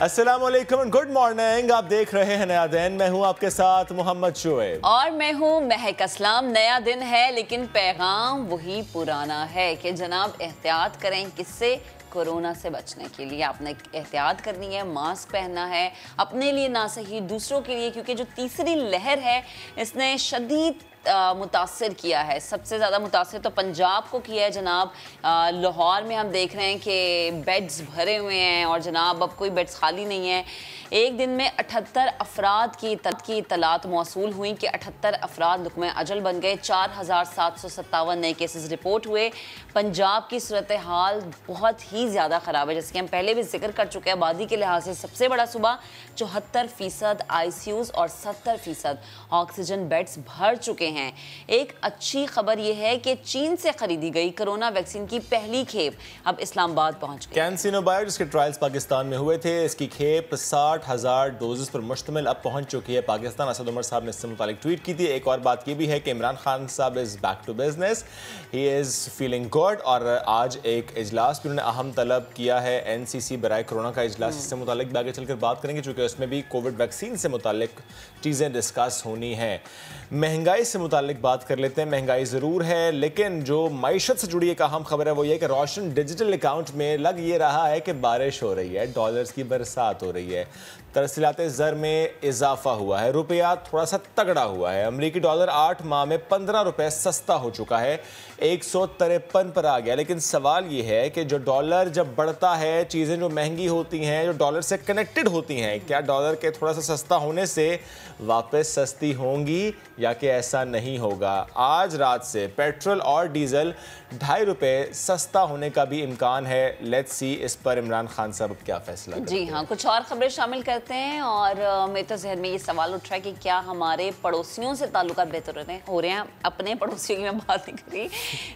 अस्सलामुअलैकुम, good morning. आप देख रहे हैं नया दिन। मैं हूं आपके साथ मोहम्मद शुएब और मैं हूं महक असलम। नया दिन है लेकिन पैगाम वही पुराना है कि जनाब एहतियात करें। किससे? कोरोना से बचने के लिए आपने एहतियात करनी है, मास्क पहनना है, अपने लिए ना सही दूसरों के लिए, क्योंकि जो तीसरी लहर है इसने शदीद मुतासर किया है। सबसे ज़्यादा मुतासर तो पंजाब को किया है जनाब। लाहौर में हम देख रहे हैं कि बेड्स भरे हुए हैं और जनाब अब कोई बेड्स खाली नहीं है। एक दिन में 78 अफराद की इतलात मौसूल हुई कि 78 अफराद लुक़्मे अजल बन गए। 4757 नए केसेस रिपोर्ट हुए। पंजाब की सूरत हाल बहुत ही ज़्यादा ख़राब है, जैसे कि हम पहले भी जिक्र कर चुके हैं। आबादी के लिहाज से सबसे बड़ा सूबा, 74% ICUs और 70% ऑक्सीजन बेड्स भर चुके हैं। एक अच्छी खबर यह है कि चीन से खरीदी गई कोरोना वैक्सीन की पहली खेप अब इस्लामाबाद पहुंच गई। कैंसिनोबायो जिसके ट्रायल्स पाकिस्तान में हुए थे, इसकी खेप 60,000 डोजेस पर मुश्तमिल अब पहुंच चुकी है पाकिस्तान। असद उमर साहब ने इससे मुतालिक ट्वीट की थी। एक और बात यह भी है कि इमरान खान साहब is back to business, he is feeling good. और आज एक इजलास भी उन्होंने अहम तलब किया है, NCC बराए कोरोना का इजलास। इससे मुतालिक भी आगे चलकर बात करेंगे, चूँकि उसमें भी कोविड वैक्सीन से मुतालिक चीज़ें डिस्कस होनी हैं। महंगाई से मुतालिक बात कर लेते हैं। महंगाई ज़रूर है, लेकिन जो मईशत से जुड़ी एक अहम खबर है वो ये कि रोशन डिजिटल अकाउंट में लग ये रहा है कि बारिश हो रही है, डॉलर्स की बरसात हो रही है। तरसीलात ज़र में इजाफा हुआ है, रुपया थोड़ा सा तगड़ा हुआ है। अमरीकी डॉलर 8 माह में 15 रुपये सस्ता हो चुका है, 153 पर आ गया। लेकिन सवाल ये है कि जो डॉलर जब बढ़ता है, चीज़ें जो महंगी होती हैं, जो डॉलर से कनेक्टेड होती हैं, क्या डॉलर के थोड़ा सा सस्ता होने से वापस सस्ती होंगी या कि ऐसा नहीं होगा? आज रात से पेट्रोल और डीजल 2.5 रुपये सस्ता होने का भी इम्कान है। लेट्स सी इस पर इमरान खान साहब क्या फैसला करते हैं। जी हाँ, कुछ और खबरें शामिल करते हैं। और मेरे तो जहन में ये सवाल उठ रहा है कि क्या हमारे पड़ोसियों से ताल्लुकात बेहतर हो रहे हैं। अपने पड़ोसियों की मैं बात नहीं करी,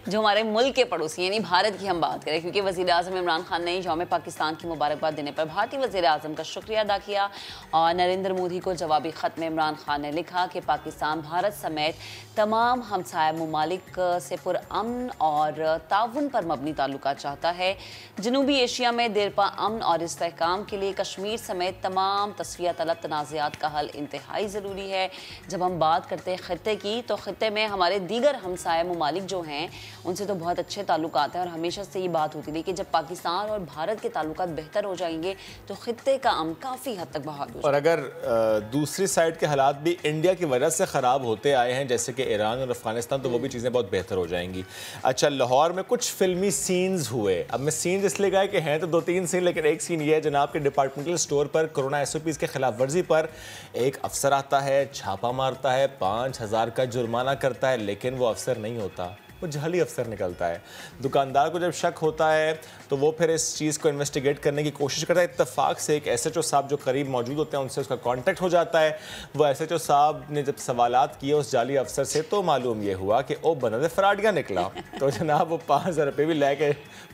जो हमारे मुल्क के पड़ोसी यानी भारत की हम बात करें, क्योंकि वज़ीर आज़म इमरान खान ने यौम पाकिस्तान की मुबारकबाद देने पर भारतीय वज़ीर आज़म का शुक्रिया अदा किया। और नरेंद्र मोदी को जवाबी ख़त में इमरान खान ने लिखा कि पाकिस्तान भारत समेत तमाम हमसाया ममालिक से पुरअमन और ताउन पर मबनी ताल्लुकात चाहता है। जनूबी एशिया में देरपा अमन और इस्तेहकाम के लिए कश्मीर समेत तमाम तस्फिया तलब तनाज़ात का हल इंतहाई ज़रूरी है। जब हम बात करते हैं ख़ित्ते की, तो ख़ित्ते में हमारे दीगर हमसाया ममालिक जो हैं उनसे तो बहुत अच्छे ताल्लुकात हैं। और हमेशा से ये बात होती रही कि जब पाकिस्तान और भारत के ताल्लुकात बेहतर हो जाएंगे तो ख़ित्ते का अमन काफ़ी हद तक बहाल हो जाएगा। और अगर दूसरी साइड के हालात भी इंडिया की वजह से ख़राब होते आए हैं, जैसे कि ईरान और अफगानिस्तान, तो वो भी चीज़ें बहुत बेहतर हो जाएंगी। अच्छा, लाहौर में कुछ फिल्मी सीन्स हुए। अब मैं सीन्स इसलिए गए कि हैं तो 2-3 सीन, लेकिन एक सीन ये है जनाब के डिपार्टमेंटल स्टोर पर कोरोना SOPs के खिलाफ वर्जी पर एक अफसर आता है, छापा मारता है, 5,000 का जुर्माना करता है, लेकिन वो अफसर नहीं होता, वो जहली अफसर निकलता है। दुकानदार को जब शक होता है तो वो फिर इस चीज़ को इन्वेस्टिगेट करने की कोशिश करता है। इत्तेफाक से एक SHO साहब जो करीब मौजूद होते हैं उनसे उसका कांटेक्ट हो जाता है। वो SHO साहब ने जब सवालात किए उस जाली अफसर से, तो मालूम ये हुआ कि ओ बना फ्रॉडिया निकला। तो जनाब वो 5,000 रुपये भी लेके,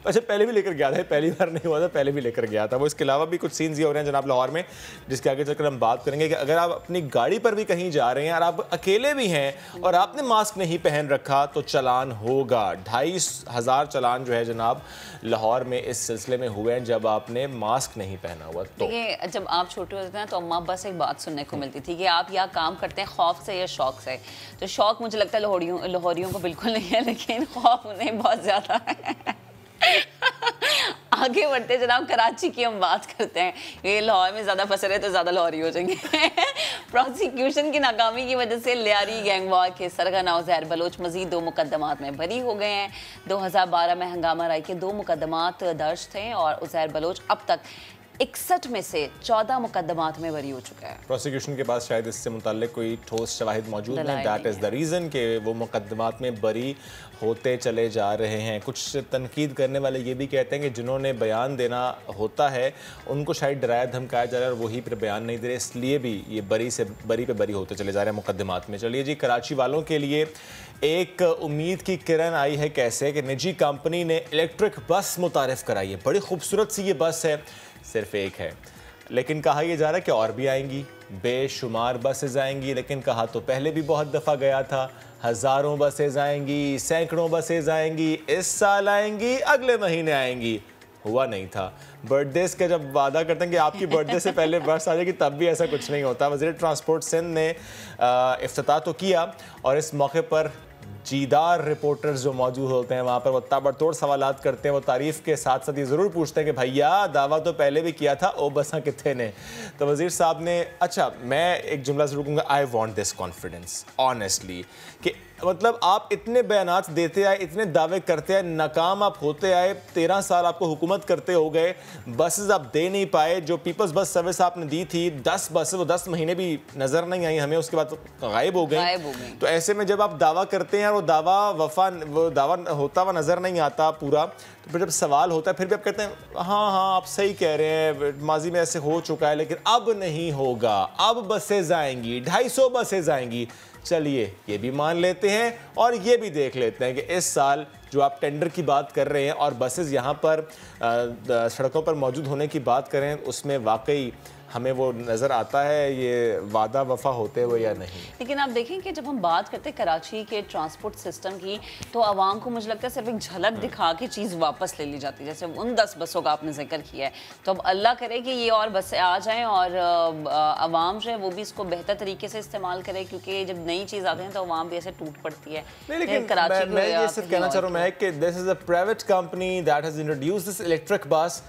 अच्छा पहले भी लेकर गया था, पहली बार नहीं हुआ था, पहले भी लेकर गया था वो। इसके अलावा भी कुछ सीन्स ये हो रहे हैं जनाब लाहौर में, जिसके आगे चलकर हम बात करेंगे कि अगर आप अपनी गाड़ी पर भी कहीं जा रहे हैं और आप अकेले भी हैं और आपने मास्क नहीं पहन रखा तो चालान होगा। 2,500 चालान जो है जनाब लाहौर में इस सिलसिले में हुए हैं जब आपने मास्क नहीं पहना हुआ। तो देखिए, जब आप छोटे होते हैं तो अम्मा बस एक बात सुनने को मिलती थी कि आप या काम करते हैं खौफ से या शौक से। तो शौक मुझे लगता है लाहौरियों को बिल्कुल नहीं है, लेकिन खौफ उन्हें बहुत ज़्यादा है। आगे बढ़ते जनाब, कराची की हम बात करते हैं। ये लाहौर में ज़्यादा फंसे रहे तो ज़्यादा लाहौरी हो जाएंगे। प्रोसिक्यूशन की नाकामी की वजह से लियारी गैंगवार के सरगना उज़ैर बलोच मजीद 2 मुकदमात में बरी हो गए हैं। 2012 में हंगामा राय के 2 मुकदमात दर्ज थे और उज़ैर बलोच अब तक 61 में से 14 मुकदमात में बरी हो चुका है। प्रोसिक्यूशन के पास शायद इससे मुताल्लिक कोई ठोस शवाहिद मौजूद नहीं। दैट इज़ द रीज़न कि वो मुकदमात में बरी होते चले जा रहे हैं। कुछ तनकीद करने वाले ये भी कहते हैं कि जिन्होंने बयान देना होता है उनको शायद डराया धमकाया जा रहा है और वही पर बयान नहीं दे रहे, इसलिए भी ये बरी पे बरी होते चले जा रहे हैं मुकदमात में। चलिए जी, कराची वालों के लिए एक उम्मीद की किरण आई है। कैसे कि निजी कंपनी ने इलेक्ट्रिक बस मुतारिफ कराई है। बड़ी खूबसूरत सी ये बस है, सिर्फ एक है, लेकिन कहा यह जा रहा है कि और भी आएंगी, बेशुमार बसेज आएंगी। लेकिन कहा तो पहले भी बहुत दफ़ा गया था, हज़ारों बसेज आएंगी, सैकड़ों बसेज आएंगी, इस साल आएंगी, अगले महीने आएंगी। हुआ नहीं था। बर्थडेज का जब वादा करते हैं कि आपकी बर्थडे से पहले बस आ जाएगी, तब भी ऐसा कुछ नहीं होता। वज़ीर ट्रांसपोर्ट सिंध ने इफ्तिताह तो किया और इस मौके पर जीदार रिपोर्टर्स जो मौजूद होते हैं वहाँ पर वो ताबड़तोड़ सवालात करते हैं। वो तारीफ़ के साथ साथ ये ज़रूर पूछते हैं कि भैया दावा तो पहले भी किया था, ओ बसा कितने ने। तो वज़ीर साहब ने, अच्छा मैं एक जुमला ज़रूर कहूँगा, I want this confidence honestly, कि मतलब आप इतने बयानात देते आए, इतने दावे करते आए, नाकाम आप होते आए, 13 साल आपको हुकूमत करते हो गए, बसेस आप दे नहीं पाए। जो पीपल्स बस सर्विस आपने दी थी 10 बसें, वो 10 महीने भी नज़र नहीं आई हमें, उसके बाद तो गायब हो गई। तो ऐसे में जब आप दावा करते हैं और वो दावा होता हुआ नज़र नहीं आता पूरा, तो फिर जब सवाल होता है फिर भी आप कहते हैं हाँ आप सही कह रहे हैं, माजी में ऐसे हो चुका है, लेकिन अब नहीं होगा, अब बसें आएंगी, 250 बसें आएंगी। चलिए ये भी मान लेते हैं और ये भी देख लेते हैं कि इस साल जो आप टेंडर की बात कर रहे हैं और बसेस यहाँ पर सड़कों पर मौजूद होने की बात करें, उसमें वाकई हमें वो नज़र आता है ये वादा वफा होते हुए या नहीं। लेकिन आप देखें कि जब हम बात करते हैं कराची के ट्रांसपोर्ट सिस्टम की, तो आवाम को मुझे लगता है सिर्फ एक झलक दिखा के चीज़ वापस ले ली जाती है। जैसे उन 10 बसों का आपने जिक्र किया है, तो अब अल्लाह करे कि ये और बसें आ जाएं और आवाम जो है वो भी इसको बेहतर तरीके से इस्तेमाल करे, क्योंकि जब नई चीज़ आती है तो आवाम भी ऐसे टूट पड़ती है। लेकिन मैं ये सिर्फ कहना चाह रहा हूँ मैं कि this is a private company that has introduced this electric bus.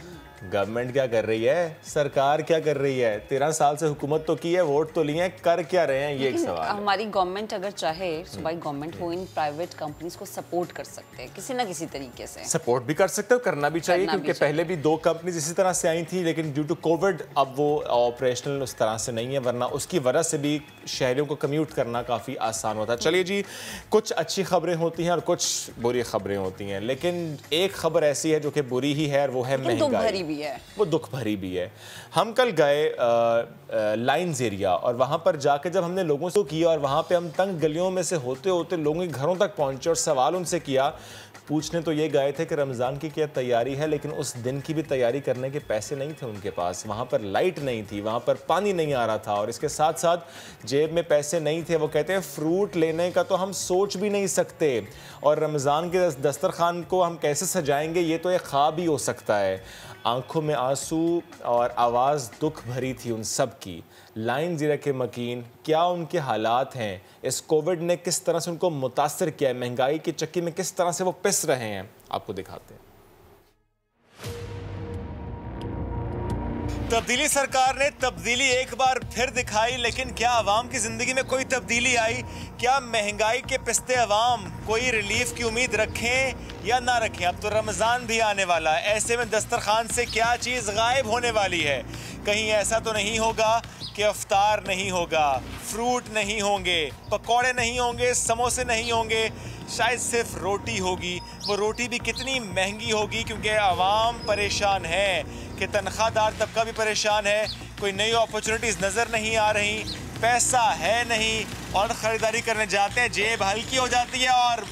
Government क्या कर रही है, सरकार क्या कर रही है? 13 साल से हुकूमत तो की है, वोट तो लिए हैं, कर क्या रहे हैं, ये एक सवाल है। हमारी गवर्नमेंट अगर चाहे, सूबाई गवर्नमेंट हो, इन प्राइवेट कंपनीज को सपोर्ट कर सकते हैं किसी ना किसी तरीके से। सपोर्ट भी कर सकते हो, करना भी चाहिए, क्योंकि पहले भी 2 कंपनीज इसी तरह से आई थी, लेकिन ड्यू टू कोविड अब वो ऑपरेशनल उस तरह से नहीं है, वरना उसकी वजह से भी शहरियों को कम्यूट करना काफ़ी आसान होता है। चलिए जी, कुछ अच्छी खबरें होती हैं और कुछ बुरी खबरें होती हैं, लेकिन एक खबर ऐसी है जो कि बुरी ही है और वो है महंगाई। वो दुख भरी भी है। हम कल गए लाइन्स एरिया और वहाँ पर जाकर जब हमने लोगों से किया और वहाँ पे हम तंग गलियों में से होते होते लोगों के घरों तक पहुँचे और सवाल उनसे किया, पूछने तो ये गए थे कि रमज़ान की क्या तैयारी है, लेकिन उस दिन की भी तैयारी करने के पैसे नहीं थे उनके पास। वहाँ पर लाइट नहीं थी, वहाँ पर पानी नहीं आ रहा था और इसके साथ साथ जेब में पैसे नहीं थे। वो कहते हैं फ्रूट लेने का तो हम सोच भी नहीं सकते, और रमज़ान के दस्तरखान को हम कैसे सजाएंगे ये तो एक ख्वाब ही हो सकता है। आंखों में आंसू और आवाज़ दुख भरी थी उन सब की। लाइन ज़ीरा के मकीन, क्या उनके हालात हैं, इस कोविड ने किस तरह से उनको मुतासर किया है, महंगाई की चक्की में किस तरह से वो पिस रहे हैं, आपको दिखाते हैं। तब्दीली सरकार ने तब्दीली एक बार फिर दिखाई, लेकिन क्या आवाम की जिंदगी में कोई तब्दीली आई? क्या महंगाई के पिसते आवाम कोई रिलीफ की उम्मीद रखें या ना रखें? अब तो रमज़ान भी आने वाला है, ऐसे में दस्तरखान से क्या चीज़ गायब होने वाली है? कहीं ऐसा तो नहीं होगा कि अफ्तार नहीं होगा, फ्रूट नहीं होंगे, पकौड़े नहीं होंगे, समोसे नहीं होंगे, शायद सिर्फ रोटी होगी। वो रोटी भी कितनी महंगी होगी, क्योंकि आवाम परेशान है कि तनख्वाहदार तबका भी परेशान है, कोई नई अपॉर्चुनिटीज़ नज़र नहीं आ रही, पैसा है नहीं, और ख़रीदारी करने जाते हैं जेब हल्की हो जाती है और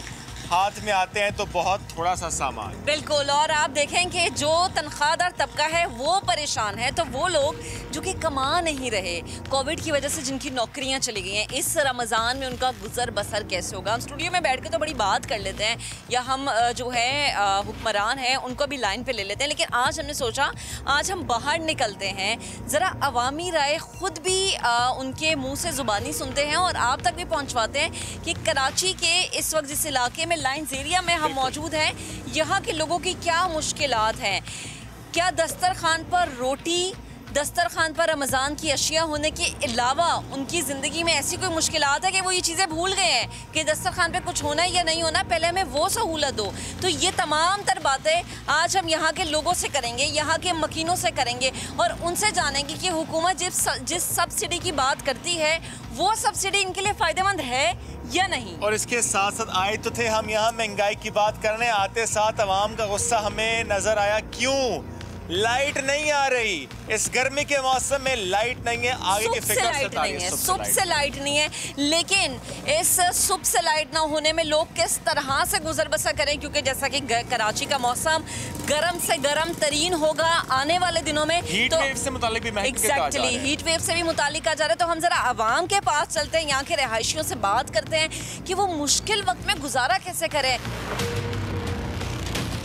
हाथ में आते हैं तो बहुत थोड़ा सा सामान। बिल्कुल, और आप देखें कि जो तनख्वाहदार तबका है वो परेशान है, तो वो लोग जो कि कमा नहीं रहे, कोविड की वजह से जिनकी नौकरियां चली गई हैं, इस रमज़ान में उनका गुजर बसर कैसे होगा? हम स्टूडियो में बैठ के तो बड़ी बात कर लेते हैं, या हम जो है हुक्मरान हैं उनको भी लाइन पे ले लेते हैं, लेकिन आज हमने सोचा आज हम बाहर निकलते हैं, ज़रा अवामी राय ख़ुद भी उनके मुँह से ज़ुबानी सुनते हैं और आप तक भी पहुँचवाते हैं कि कराची के इस वक्त जिस इलाके में लाइन्स एरिया में हम मौजूद हैं, यहाँ के लोगों की क्या मुश्किलात हैं। क्या दस्तरखान पर रोटी, दस्तरखान पर रमज़ान की अशिया होने के अलावा उनकी ज़िंदगी में ऐसी कोई मुश्किलात है कि वो ये चीज़ें भूल गए हैं कि दस्तरखान पे कुछ होना है या नहीं होना, पहले हमें वो सहूलत दो। तो ये तमाम तर बातें आज हम यहाँ के लोगों से करेंगे, यहाँ के मकीनों से करेंगे और उनसे जानेंगे कि हुकूमत जिस सब्सिडी की बात करती है वो सब्सिडी इनके लिए फ़ायदेमंद है या नहीं। और इसके साथ साथ आए तो थे हम यहाँ महंगाई की बात करने, आते साथ अवाम का गुस्सा हमें नजर आया। क्यों लाइट नहीं आ रही? इस गर्मी के मौसम में लाइट नहीं है, आगे की फिक्र सुबह से लाइट नहीं है, लेकिन इस सुबह से लाइट ना होने में लोग किस तरह से गुजर बसर करें, क्योंकि जैसा कि कराची का मौसम गर्म से गर्म तरीन होगा आने वाले दिनों में। हीट वेव से मुतालिक भी एग्जैक्टली हीट वेव से भी मुतालिक आ जा रहा है। तो हम जरा आवाम के पास चलते हैं, यहाँ के रहायशियों से बात करते हैं कि वो मुश्किल वक्त में गुजारा कैसे करें।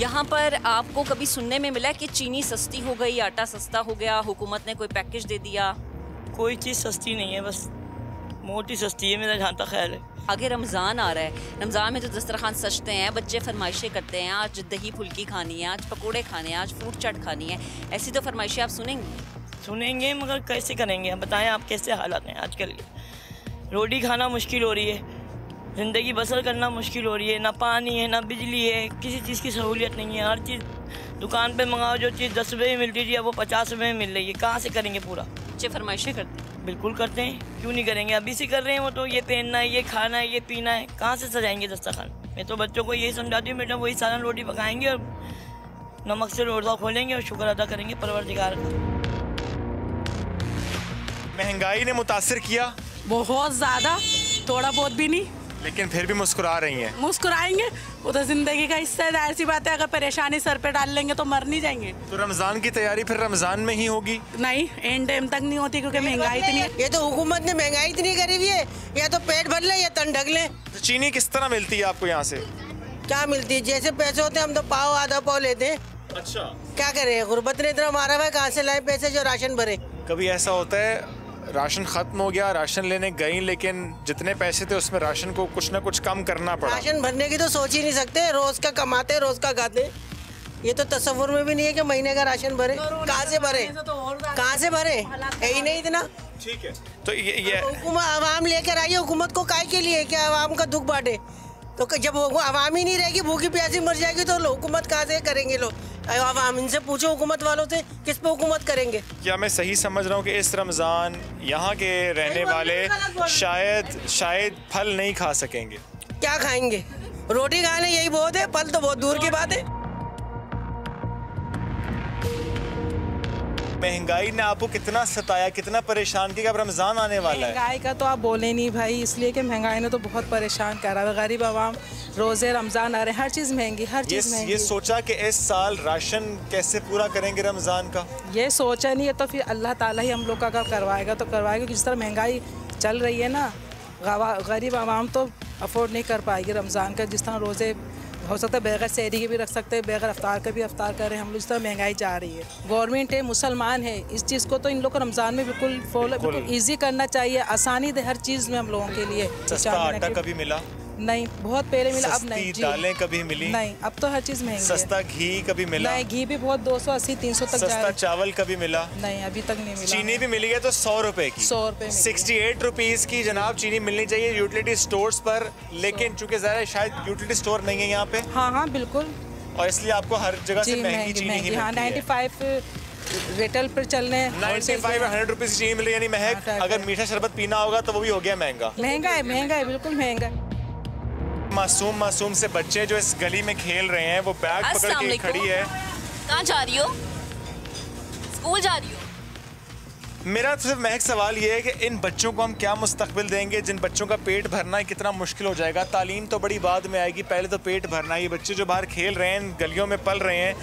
यहाँ पर आपको कभी सुनने में मिला कि चीनी सस्ती हो गई, आटा सस्ता हो गया, हुकूमत ने कोई पैकेज दे दिया? कोई चीज़ सस्ती नहीं है, बस मोटी सस्ती है मेरा जहाँ तक ख्याल है। आगे रमज़ान आ रहा है, रमज़ान में तो दस्तरखान सजते हैं, बच्चे फरमाइशें करते हैं, आज दही फुल्की खानी है, आज पकोड़े खाने हैं, आज फ्रूट चाट खानी है, ऐसी तो फरमाइशें आप सुनेंगे मगर कैसे करेंगे? आप बताएं, आप कैसे हालात हैं आजकल के? रोटी खाना मुश्किल हो रही है, ज़िंदगी बसर करना मुश्किल हो रही है, ना पानी है ना बिजली है, किसी चीज़ की सहूलियत नहीं है। हर चीज़ दुकान पे मंगाओ, जो चीज़ 10 रुपये में मिलती थी अब वो 50 रुपये में मिल रही है। कहाँ से करेंगे पूरा? बच्चे फरमाइशें करते हैं। बिल्कुल करते हैं, क्यों नहीं करेंगे? अभी से कर रहे हैं वो तो, ये पहनना है, ये खाना है, ये पीना है, कहाँ से सजाएंगे दस्तरखान? मैं तो बच्चों को यही समझाती हूँ, बेटा वही सालन रोटी पकाएंगे और नमक से रोज़ा खोलेंगे और शुक्र अदा करेंगे परवरदिगार का। महंगाई ने मुतासिर किया बहुत ज़्यादा, थोड़ा बहुत भी नहीं, लेकिन फिर भी मुस्कुरा रही हैं। मुस्कुराएंगे, वो तो जिंदगी का हिस्सा है, जाहिर सी बात है। अगर परेशानी सर पे डाल लेंगे तो मर नहीं जाएंगे। तो रमजान की तैयारी फिर रमजान में ही होगी? नहीं, एंड टाइम तक नहीं होती क्योंकि महंगाई इतनी है। ये तो हुकूमत ने महंगाई इतनी करी हुई है, या तो पेट भर ले या तन ढक ले। तो चीनी किस तरह मिलती है आपको यहाँ से? क्या मिलती है? जैसे पैसे होते हैं हम तो पाव आधा पाव लेते हैं। अच्छा, क्या करें, गुर्बत ने इतना मारा हुआ है, कहाँ से लाए पैसे जो राशन भरे? कभी ऐसा होता है राशन खत्म हो गया, राशन लेने गई, लेकिन जितने पैसे थे उसमें राशन को कुछ ना कुछ कम करना पड़ा? राशन भरने की तो सोच ही नहीं सकते, रोज का कमाते रोज का खाते। ये तो तस्वुर में भी नहीं है कि महीने का राशन भरे। कहाँ से भरे, कहाँ से भरे? है ही नहीं इतना। ठीक है, तो ये हुकूमत आवाम लेकर आई है, हुकूमत को काय के लिए कि आवाम का दुख बांटे। तो जब आवाम ही नहीं रहेगी, भूखी प्यासी मर जाएगी, तो हुकूमत कहाँ से करेंगे लोग? आवाम इनसे पूछो, हुकूमत वालों से, किस पे हुकूमत करेंगे? क्या मैं सही समझ रहा हूँ कि इस रमज़ान यहाँ के रहने वाले शायद फल नहीं खा सकेंगे? क्या खाएंगे? रोटी खाने यही बहुत है, फल तो बहुत दूर की बात है। महंगाई ने आपको कितना सताया, कितना परेशान किया? अब रमज़ान आने वाला है। महंगाई का तो आप बोले नहीं भाई, इसलिए कि महंगाई ने तो बहुत परेशान करा है। गरीब आवाम, रोज़े रमज़ान आ रहे हैं, हर चीज़ महंगी, हर चीज़ महंगी। ये सोचा कि इस साल राशन कैसे पूरा करेंगे रमज़ान का? ये सोचा नहीं है, तो फिर अल्लाह ताला ही हम लोग का करवाएगा तो करवाएगा। जिस तरह महंगाई चल रही है ना, गरीब आवाम तो अफोर्ड नहीं कर पाएगी रमज़ान का। जिस तरह रोज़े हो सकता है बगैर सहरी के भी रख सकते हैं, बगैर अफ्तार का भी अफ्तार कर रहे हैं हम लोग। इस तरह महंगाई जा रही है। गवर्नमेंट है, मुसलमान है, इस चीज़ को तो इन लोग को रमज़ान में बिल्कुल ईजी करना चाहिए, आसानी दे हर चीज़ में हम लोगों के लिए। सस्ता आटा कभी मिला? नहीं, बहुत पहले मिला, अब नहीं। दालें कभी मिली? नहीं, अब तो हर चीज़ महंगी है। सस्ता घी कभी मिला? नहीं, घी भी बहुत 280-300 तक जा रहा है। सस्ता चावल कभी मिला? नहीं, अभी तक नहीं मिला। चीनी भी मिली है तो 100 रुपए की, 100 रुपए 68 रुपीज़ की जनाब चीनी मिलनी चाहिए यूटिलिटी स्टोर्स पर, लेकिन चूंकि ज़रा शायद यूटिलिटी स्टोर नहीं है यहाँ पे। हाँ हाँ बिल्कुल, और इसलिए आपको हर जगह से महंगी चीनी ही मिलती है। 95 रिटेल पर चल रहे हैं, 95 या 100 रुपीज़ चीनी मिल रही है। यानी महक, अगर मीठा शरबत पीना होगा तो वो भी हो गया महंगा। महंगा है बिल्कुल महंगा है। मासूम से बच्चे जो इस गली में खेल रहे हैं, वो बैग पकड़ के खड़ी है। कहाँ जा रही हो? स्कूल जा रही हो? मेरा सिर्फ महक सवाल ये है कि इन बच्चों को हम क्या मुस्तकबिल देंगे, जिन बच्चों का पेट भरना कितना मुश्किल हो जाएगा। तालीम तो बड़ी बाद में आएगी, पहले तो पेट भरना। ये बच्चे जो बाहर खेल रहे हैं, गलियों में पल रहे हैं,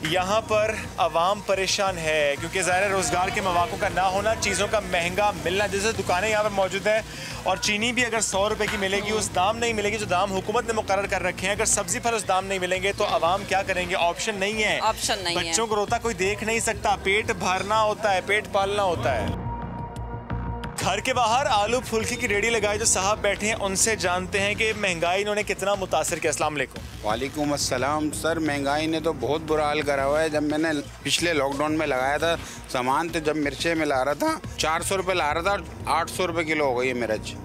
यहाँ पर आवाम परेशान है क्योंकि ज़ाहिर रोज़गार के मौक़ों का ना होना, चीज़ों का महंगा मिलना। जैसे दुकानें यहाँ पर मौजूद हैं और चीनी भी अगर 100 रुपए की मिलेगी, उस दाम नहीं मिलेगी जो दाम हुकूमत ने मुकर्रर कर रखे हैं। अगर सब्जी फल उस दाम नहीं मिलेंगे तो आवाम क्या करेंगे? ऑप्शन नहीं है, ऑप्शन नहीं है। बच्चों को रोता कोई देख नहीं सकता, पेट भरना होता है, पेट पालना होता है। घर के बाहर आलू फुल्की की रेडी लगाए जो साहब बैठे हैं, उनसे जानते हैं कि महंगाई इन्होंने कितना मुतासर किया। अस्सलाम वालेकुम। वालेकुम अस्सलाम। सर, महंगाई ने तो बहुत बुरा हाल करा हुआ है। जब मैंने पिछले लॉकडाउन में लगाया था सामान, तो जब मिर्चें में ला रहा था 400 रुपये ला रहा था, 800 रुपये किलो हो गई है मिर्च।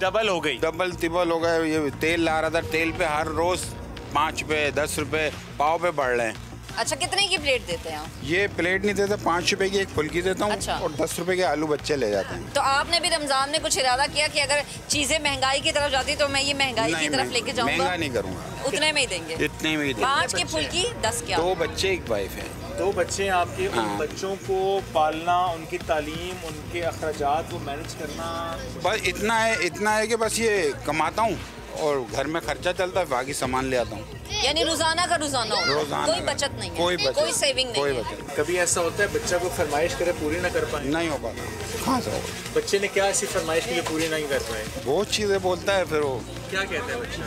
डबल हो गई, डबल तिबल हो गया। ये तेल ला रहा था, तेल पे हर रोज़ 5 रुपये 10 रुपये पाव पे बढ़ रहे हैं। अच्छा, कितने की प्लेट देते हैं आप? ये प्लेट नहीं देता, 5 रुपये की एक फुल्की देता हूँ। अच्छा। और 10 रुपये के आलू बच्चे ले जाते हैं। तो आपने भी रमजान में कुछ इरादा किया कि अगर चीजें महंगाई की तरफ जाती तो मैं ये महंगाई की तरफ लेके जाऊंगा? महंगा नहीं करूँगा, उतने में ही देंगे? इतने में ही देंगे। 5 की फुल्की 10 क्या? 2 बच्चे 1 वाइफ है। 2 बच्चे आपके, उन हाँ। बच्चों को पालना, उनकी तालीम, उनके अखराजात वो मैनेज करना। बस इतना है कि बस ये कमाता हूँ और घर में खर्चा चलता है, बाकी सामान ले आता हूँ। यानी रोजाना का रोजाना होगा? रोजाना कोई बचत नहीं है, कोई सेविंग नहीं है? बचत कभी ऐसा होता है बच्चा को फरमाइश करे पूरी ना कर पाए? नहीं हो पाता। कहाँ से होगा? बच्चे ने क्या ऐसी फरमाइश की जो पूरी नहीं कर पाए? बहुत चीज़ें बोलता है, फिर वो क्या कहते हैं बच्चे?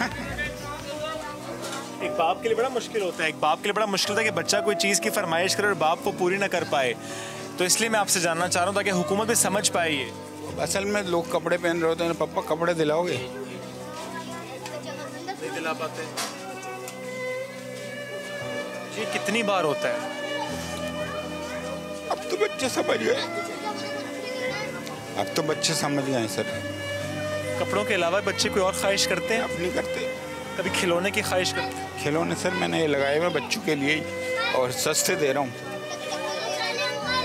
एक बाप के लिए बड़ा मुश्किल होता है, एक बाप के लिए बड़ा मुश्किल होता है कि बच्चा कोई चीज़ की फरमाइश करे और बाप को पूरी ना कर पाए। तो इसलिए मैं आपसे जानना चाह रहा हूँ ताकि हुकूमत भी समझ पाए ये। असल में लोग कपड़े पहन रहे होते हैं, पापा कपड़े दिलाओगे, नहीं दिला पाते जी। कितनी बार होता है? अब तो बच्चे समझ गए, अब तो बच्चे समझ गए सर। कपड़ों के अलावा बच्चे कोई और ख्वाहिश करते हैं? अब नहीं करते। कभी खिलौने की ख्वाहिश करते हैं? खिलौने सर मैंने ये लगाए हुए बच्चों के लिए ही और सस्ते दे रहा हूँ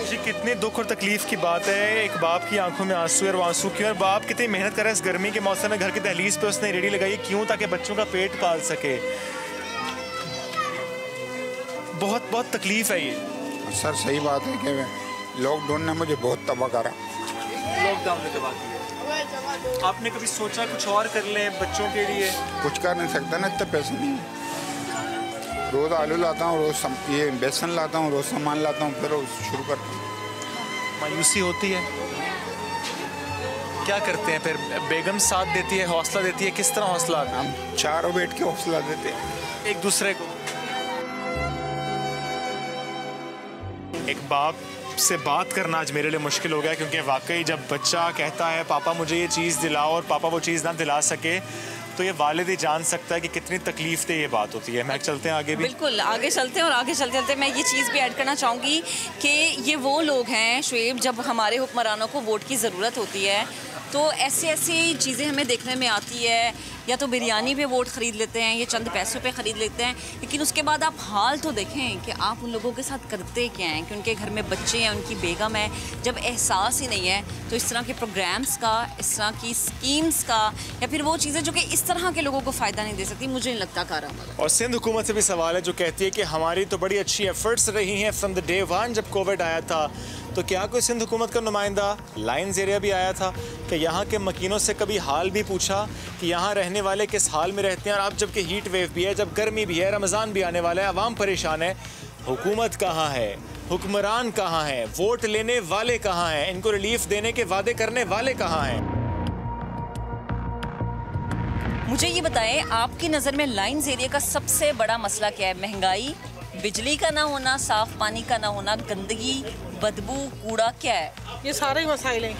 जी। कितनी दुख और तकलीफ की बात है, एक बाप की आंखों में आंसू और आंसू क्यों? और बाप कितनी मेहनत कर रहा है इस गर्मी के मौसम में, घर की दहलीज पे उसने रेडी लगाई क्यों? ताकि बच्चों का पेट पाल सके। बहुत बहुत तकलीफ है ये सर। सही बात है कि लॉकडाउन ने मुझे बहुत तबाह करा। लॉकडाउन ने तबाह किया। आपने कभी सोचा कुछ और कर लें बच्चों के लिए? कुछ कर नहीं सकता ना, इतने पैसे नहीं। रोज़ आलू लाता हूँ, रोज़ ये बेसन लाता हूँ, रोज़ सामान लाता हूँ, फिर शुरू करता हूँ। मायूसी होती है, क्या करते हैं फिर? बेगम साथ देती है, हौसला देती है, किस तरह हौसला? हम चारों बैठ के हौसला देते हैं एक दूसरे को। एक बाप से बात करना आज मेरे लिए मुश्किल हो गया, क्योंकि वाकई जब बच्चा कहता है पापा मुझे ये चीज़ दिलाओ और पापा वो चीज़ ना दिला सके, तो ये वालिद ही जान सकता है कि कितनी तकलीफ दे ये बात होती है। मैं चलते हैं आगे भी। बिल्कुल आगे चलते हैं, और आगे चलते चलते मैं ये चीज़ भी ऐड करना चाहूँगी कि ये वो लोग हैं शुएब, जब हमारे हुक्मरानों को वोट की ज़रूरत होती है तो ऐसी ऐसी चीज़ें हमें देखने में आती है, या तो बिरयानी पे वोट ख़रीद लेते हैं, ये चंद पैसों पे ख़रीद लेते हैं, लेकिन उसके बाद आप हाल तो देखें कि आप उन लोगों के साथ करते क्या हैं, कि उनके घर में बच्चे हैं, उनकी बेगम है। जब एहसास ही नहीं है तो इस तरह के प्रोग्राम्स का, इस तरह की स्कीम्स का, या फिर वो चीज़ें जो कि इस तरह के लोगों को फ़ायदा नहीं दे सकती, मुझे नहीं लगता कारगर। और सिंध हुकूमत से भी सवाल है जो कहती है कि हमारी तो बड़ी अच्छी एफर्ट्स रही हैं फ्रॉम द डे वन जब कोविड आया था, तो क्या कोई सिंध हुकूमत का नुमाइंदा लाइन्स एरिया भी आया था कि यहाँ के मकीनों से कभी हाल भी पूछा कि यहाँ रहने वाले किस हाल में रहते हैं? और अब जबकि हीट वेव भी है, जब गर्मी भी है, रमज़ान भी आने वाला है, अवाम परेशान है, हुकूमत कहाँ है, हुक्मरान कहाँ हैं, वोट लेने वाले कहाँ हैं, इनको रिलीफ देने के वादे करने वाले कहाँ हैं? मुझे ये बताएं, आपकी नज़र में लाइन्स एरिया का सबसे बड़ा मसला क्या है? महंगाई, बिजली का ना होना, साफ पानी का ना होना, गंदगी, बदबू, कूड़ा, क्या है? ये सारे ही मसाइल हैं।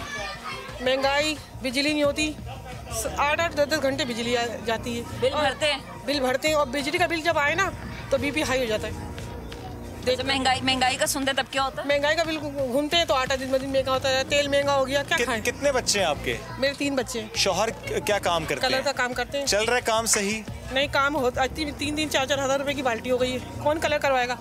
महंगाई, बिजली नहीं होती, 8-8 10-10 घंटे बिजली जाती है। बिल भरते हैं? बिल भरते हैं, और बिजली का बिल जब आए ना तो बीपी हाई हो जाता है। तो महंगाई का सुनते तब क्या होता है? महंगाई का बिल घूमते हैं तो आटा दिन ब दिन महंगा होता है, तेल महंगा हो गया, क्या खाएं? कितने बच्चे हैं आपके? मेरे 3 बच्चे हैं। शौहर क्या काम करते हैं? कलर का काम करते हैं। चल रहा है काम सही? नहीं, काम हो 3-3 4-4 हज़ार रुपए की बाल्टी हो गई है, कौन कलर करवाएगा?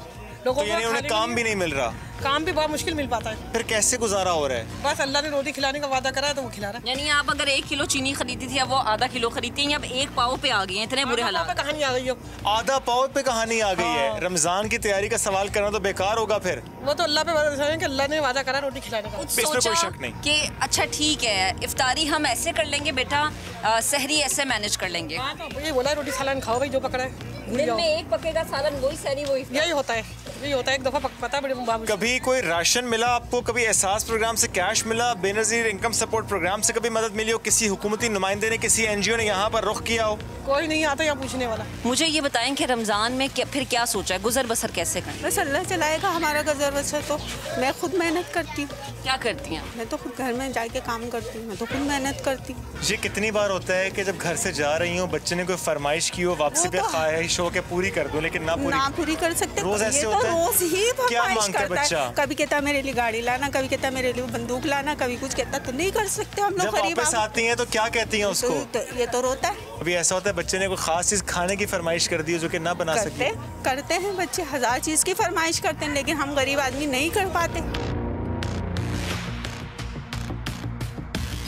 लोगों तो यानी उन्हें काम भी नहीं मिल रहा? काम भी बहुत मुश्किल मिल पाता है। फिर कैसे गुजारा हो रहा है? बस अल्लाह ने रोटी खिलाने का वादा करा है तो वो खिला रहा है। यानी आप अगर 1 किलो चीनी खरीदी थी, अब वो आधा किलो खरीदती हैं, अब 1 पाव पे आ गई हैं, इतने बुरे हालात। कहानी आ गई हो, आधा पाव पे कहानी आ गई है। रमजान की तैयारी का सवाल करना तो बेकार होगा फिर। वो तो अल्लाह पे भरोसा है कि अल्लाह ने वादा करा रोटी खिलाने का। इसमें कोई शक नहीं कि अच्छा ठीक है, इफ्तारी हम ऐसे कर लेंगे बेटा, सहरी ऐसे मैनेज कर लेंगे। हाँ, तो ये बोला रोटी सालन खाओ भाई, जो पकड़ा है दिन में 1 पकेगा सालन, वही सहरी वही इफ्तार। यही होता है, यही होता है। एक दफा पता बड़े बाबू। कभी कोई राशन मिला आपको? कभी एहसास प्रोग्राम से कैश मिला? बेनजीर इनकम सपोर्ट प्रोग्राम से कभी मदद मिली हो? किसी हुकूमती नुमाइंदे ने, किसी NGO ने यहाँ पर रुख किया हो? कोई नहीं आता यहाँ पूछने वाला। मुझे ये बताएं कि रमजान में फिर क्या सोचा है, गुजर बसर कैसे करें? बस अल्लाह चलाएगा हमारा गुजर बसर। तो मैं खुद मेहनत करती हूँ। क्या करती हैं? मैं तो खुद घर में जाके काम करती हूँ, मैं तो खुद मेहनत करती हूँ। ये कितनी बार होता है कि जब घर से जा रही हूँ, बच्चे ने कोई फरमाइश की हो, वापसी पे ख्वाहिश हो के पूरी कर दूं, लेकिन ना पूरी कर सकते। रोज ऐसे होता है? रोज ही क्या मांगता है बच्चा? कभी कहता मेरे लिए गाड़ी लाना, कभी कहता मेरे लिए बंदूक लाना, कभी कुछ कहता। तो नहीं कर सकते हम लोग। जब वापस आती हैं तो क्या कहती हैं उसको? ये तो रोता है। अभी ऐसा होता है बच्चे ने कोई खास चीज खाने की फरमाइश कर दी हो जो कि ना बना सके? करते हैं बच्चे, 1000 चीज की फरमाइश करते हैं, लेकिन हम गरीब आदमी नहीं कर पाते।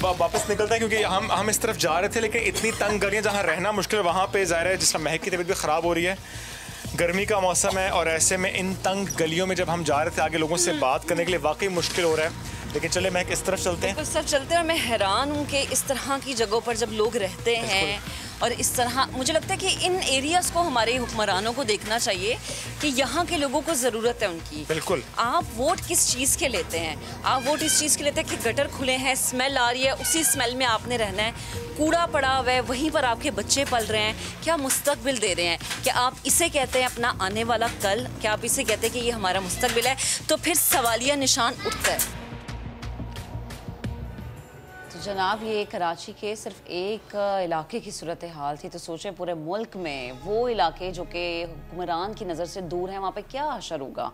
वापस निकलता है क्योंकि हम इस तरफ जा रहे थे, लेकिन इतनी तंग गलियां जहाँ रहना मुश्किल, वहाँ पे ज़ाहिर है जिसका महक की तबीयत भी ख़राब हो रही है। गर्मी का मौसम है और ऐसे में इन तंग गलियों में जब हम जा रहे थे आगे लोगों से बात करने के लिए वाकई मुश्किल हो रहा है। लेकिन चले महक इस तरफ चलते हैं। बिल्कुल सर, चलते हैं। मैं हैरान हूँ कि इस तरह की जगहों पर जब लोग रहते हैं और इस तरह, मुझे लगता है कि इन एरियाज़ को हमारे हुक्मरानों को देखना चाहिए कि यहाँ के लोगों को ज़रूरत है उनकी। बिल्कुल। आप वोट किस चीज़ के लेते हैं? आप वोट इस चीज़ के लेते हैं कि गटर खुले हैं, स्मेल आ रही है, उसी स्मेल में आपने रहना है, कूड़ा पड़ा हुआ है, वहीं पर आपके बच्चे पल रहे हैं, क्या मुस्तकबिल दे रहे हैं? क्या आप इसे कहते हैं अपना आने वाला कल? क्या आप इसे कहते हैं कि ये हमारा मुस्तकबिल है? तो फिर सवालिया निशान उठता है। जनाब, ये कराची के सिर्फ एक इलाके की सूरत हाल थी, तो सोचे पूरे मुल्क में वो इलाके जो कि हुक्मरान की नज़र से दूर हैं, वहाँ पे क्या असर होगा।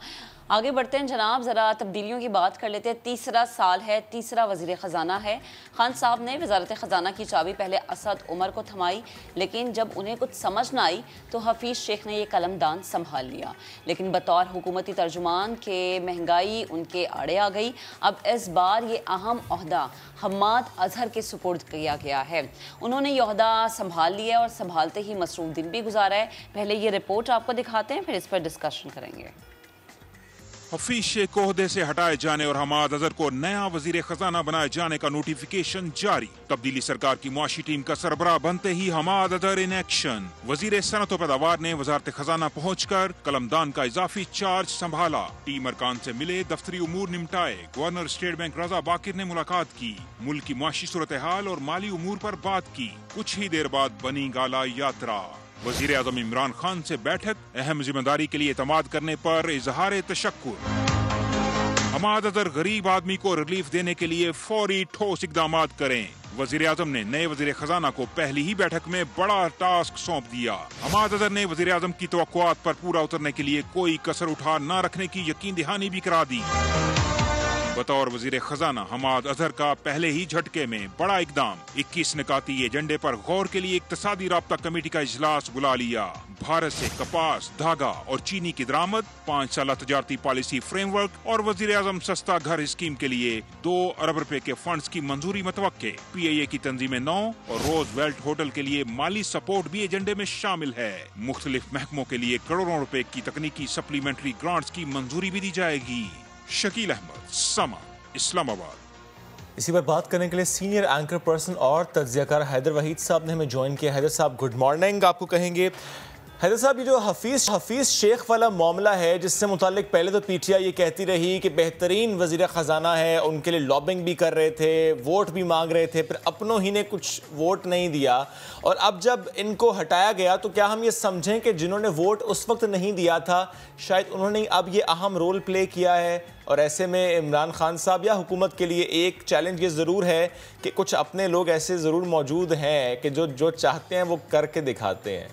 आगे बढ़ते हैं जनाब, ज़रा तब्दीलियों की बात कर लेते हैं। तीसरा साल है, तीसरा वज़ीर ख़ज़ाना है। खान साहब ने वज़ारत ख़ज़ाना की चाबी पहले असद उमर को थमाई, लेकिन जब उन्हें कुछ समझ ना आई तो हफीज़ शेख ने यह कलमदान संभाल लिया। लेकिन बतौर हुकूमती तर्जुमान के महंगाई उनके आड़े आ गई। अब इस बार ये अहम ओहदा हम्माद अजहर के सुपुर्द किया गया है। उन्होंने ये ओहदा संभाल लिया और संभालते ही मसरूफ़ दिन भी गुजारा है। पहले ये रिपोर्ट आपको दिखाते हैं, फिर इस पर डिस्कशन करेंगे। हफीज शेख को ओहदे से हटाए जाने और हम्माद अजहर को नया वजीर खजाना बनाए जाने का नोटिफिकेशन जारी। तब्दीली सरकार की मुआशी टीम का सरबराह बनते ही हम्माद अजहर इन एक्शन। वजीर सनत व पैदावार ने वजारत खजाना पहुंचकर कलमदान का इजाफी चार्ज संभाला। टीम अरकान से मिले, दफ्तरी उमूर निपटाए। गवर्नर स्टेट बैंक रजा बाकिर ने मुलाकात की, मुल्क की मुआशी सूरत हाल और माली उमूर पर बात की। कुछ ही देर बाद बनी गाला यात्रा। वजीर आजम इमरान खान से बैठक, अहम जिम्मेदारी के लिए एतमाद करने पर इजहार तशक्कुर। हम्माद अजहर गरीब आदमी को रिलीफ देने के लिए फौरी ठोस इकदाम करें। वजीर आजम ने नए वजीर खजाना को पहली ही बैठक में बड़ा टास्क सौंप दिया। हम्माद अजहर ने वजीर आजम की तवक्कुआत पर पूरा उतरने के लिए कोई कसर उठा न रखने की यकीन दहानी भी करा दी। बतौर वजीर खजाना हम्माद अजहर का पहले ही झटके में बड़ा इकदाम। 21 निकाती एजेंडे पर गौर के लिए इक्तसादी राब्ता कमेटी का इजलास बुला लिया। भारत से कपास, धागा और चीनी की दरामद, 5 साल तजारती पॉलिसी फ्रेमवर्क और वजीर आजम सस्ता घर स्कीम के लिए 2 अरब रुपए के फंड्स की मंजूरी मतवक्के। PIA की तंजीमें 9 और रोज वेल्ट होटल के लिए माली सपोर्ट भी एजेंडे में शामिल है। मुख्तलिफ महकमों के लिए करोड़ों रुपए की तकनीकी सप्लीमेंट्री ग्रांट्स की मंजूरी भी दी जाएगी। शकील अहमद, समा, इस्लामाबाद। इसी पर बात करने के लिए सीनियर एंकर पर्सन और तज्जियाकार हैदर वहीद साहब ने हमें ज्वाइन किया। हैदर साहब, गुड मॉर्निंग। आपको कहेंगे हैदर साहब, ये जो हफीज़ शेख वाला मामला है, जिससे मुतालिक पहले तो PTI ये कहती रही कि बेहतरीन वज़ीर ख़जाना है, उनके लिए लॉबिंग भी कर रहे थे, वोट भी मांग रहे थे, फिर अपनों ही ने कुछ वोट नहीं दिया, और अब जब इनको हटाया गया तो क्या हम ये समझें कि जिन्होंने वोट उस वक्त नहीं दिया था शायद उन्होंने अब ये अहम रोल प्ले किया है? और ऐसे में इमरान खान साहब या हुकूमत के लिए एक चैलेंज ये ज़रूर है कि कुछ अपने लोग ऐसे ज़रूर मौजूद हैं कि जो चाहते हैं वो करके दिखाते हैं।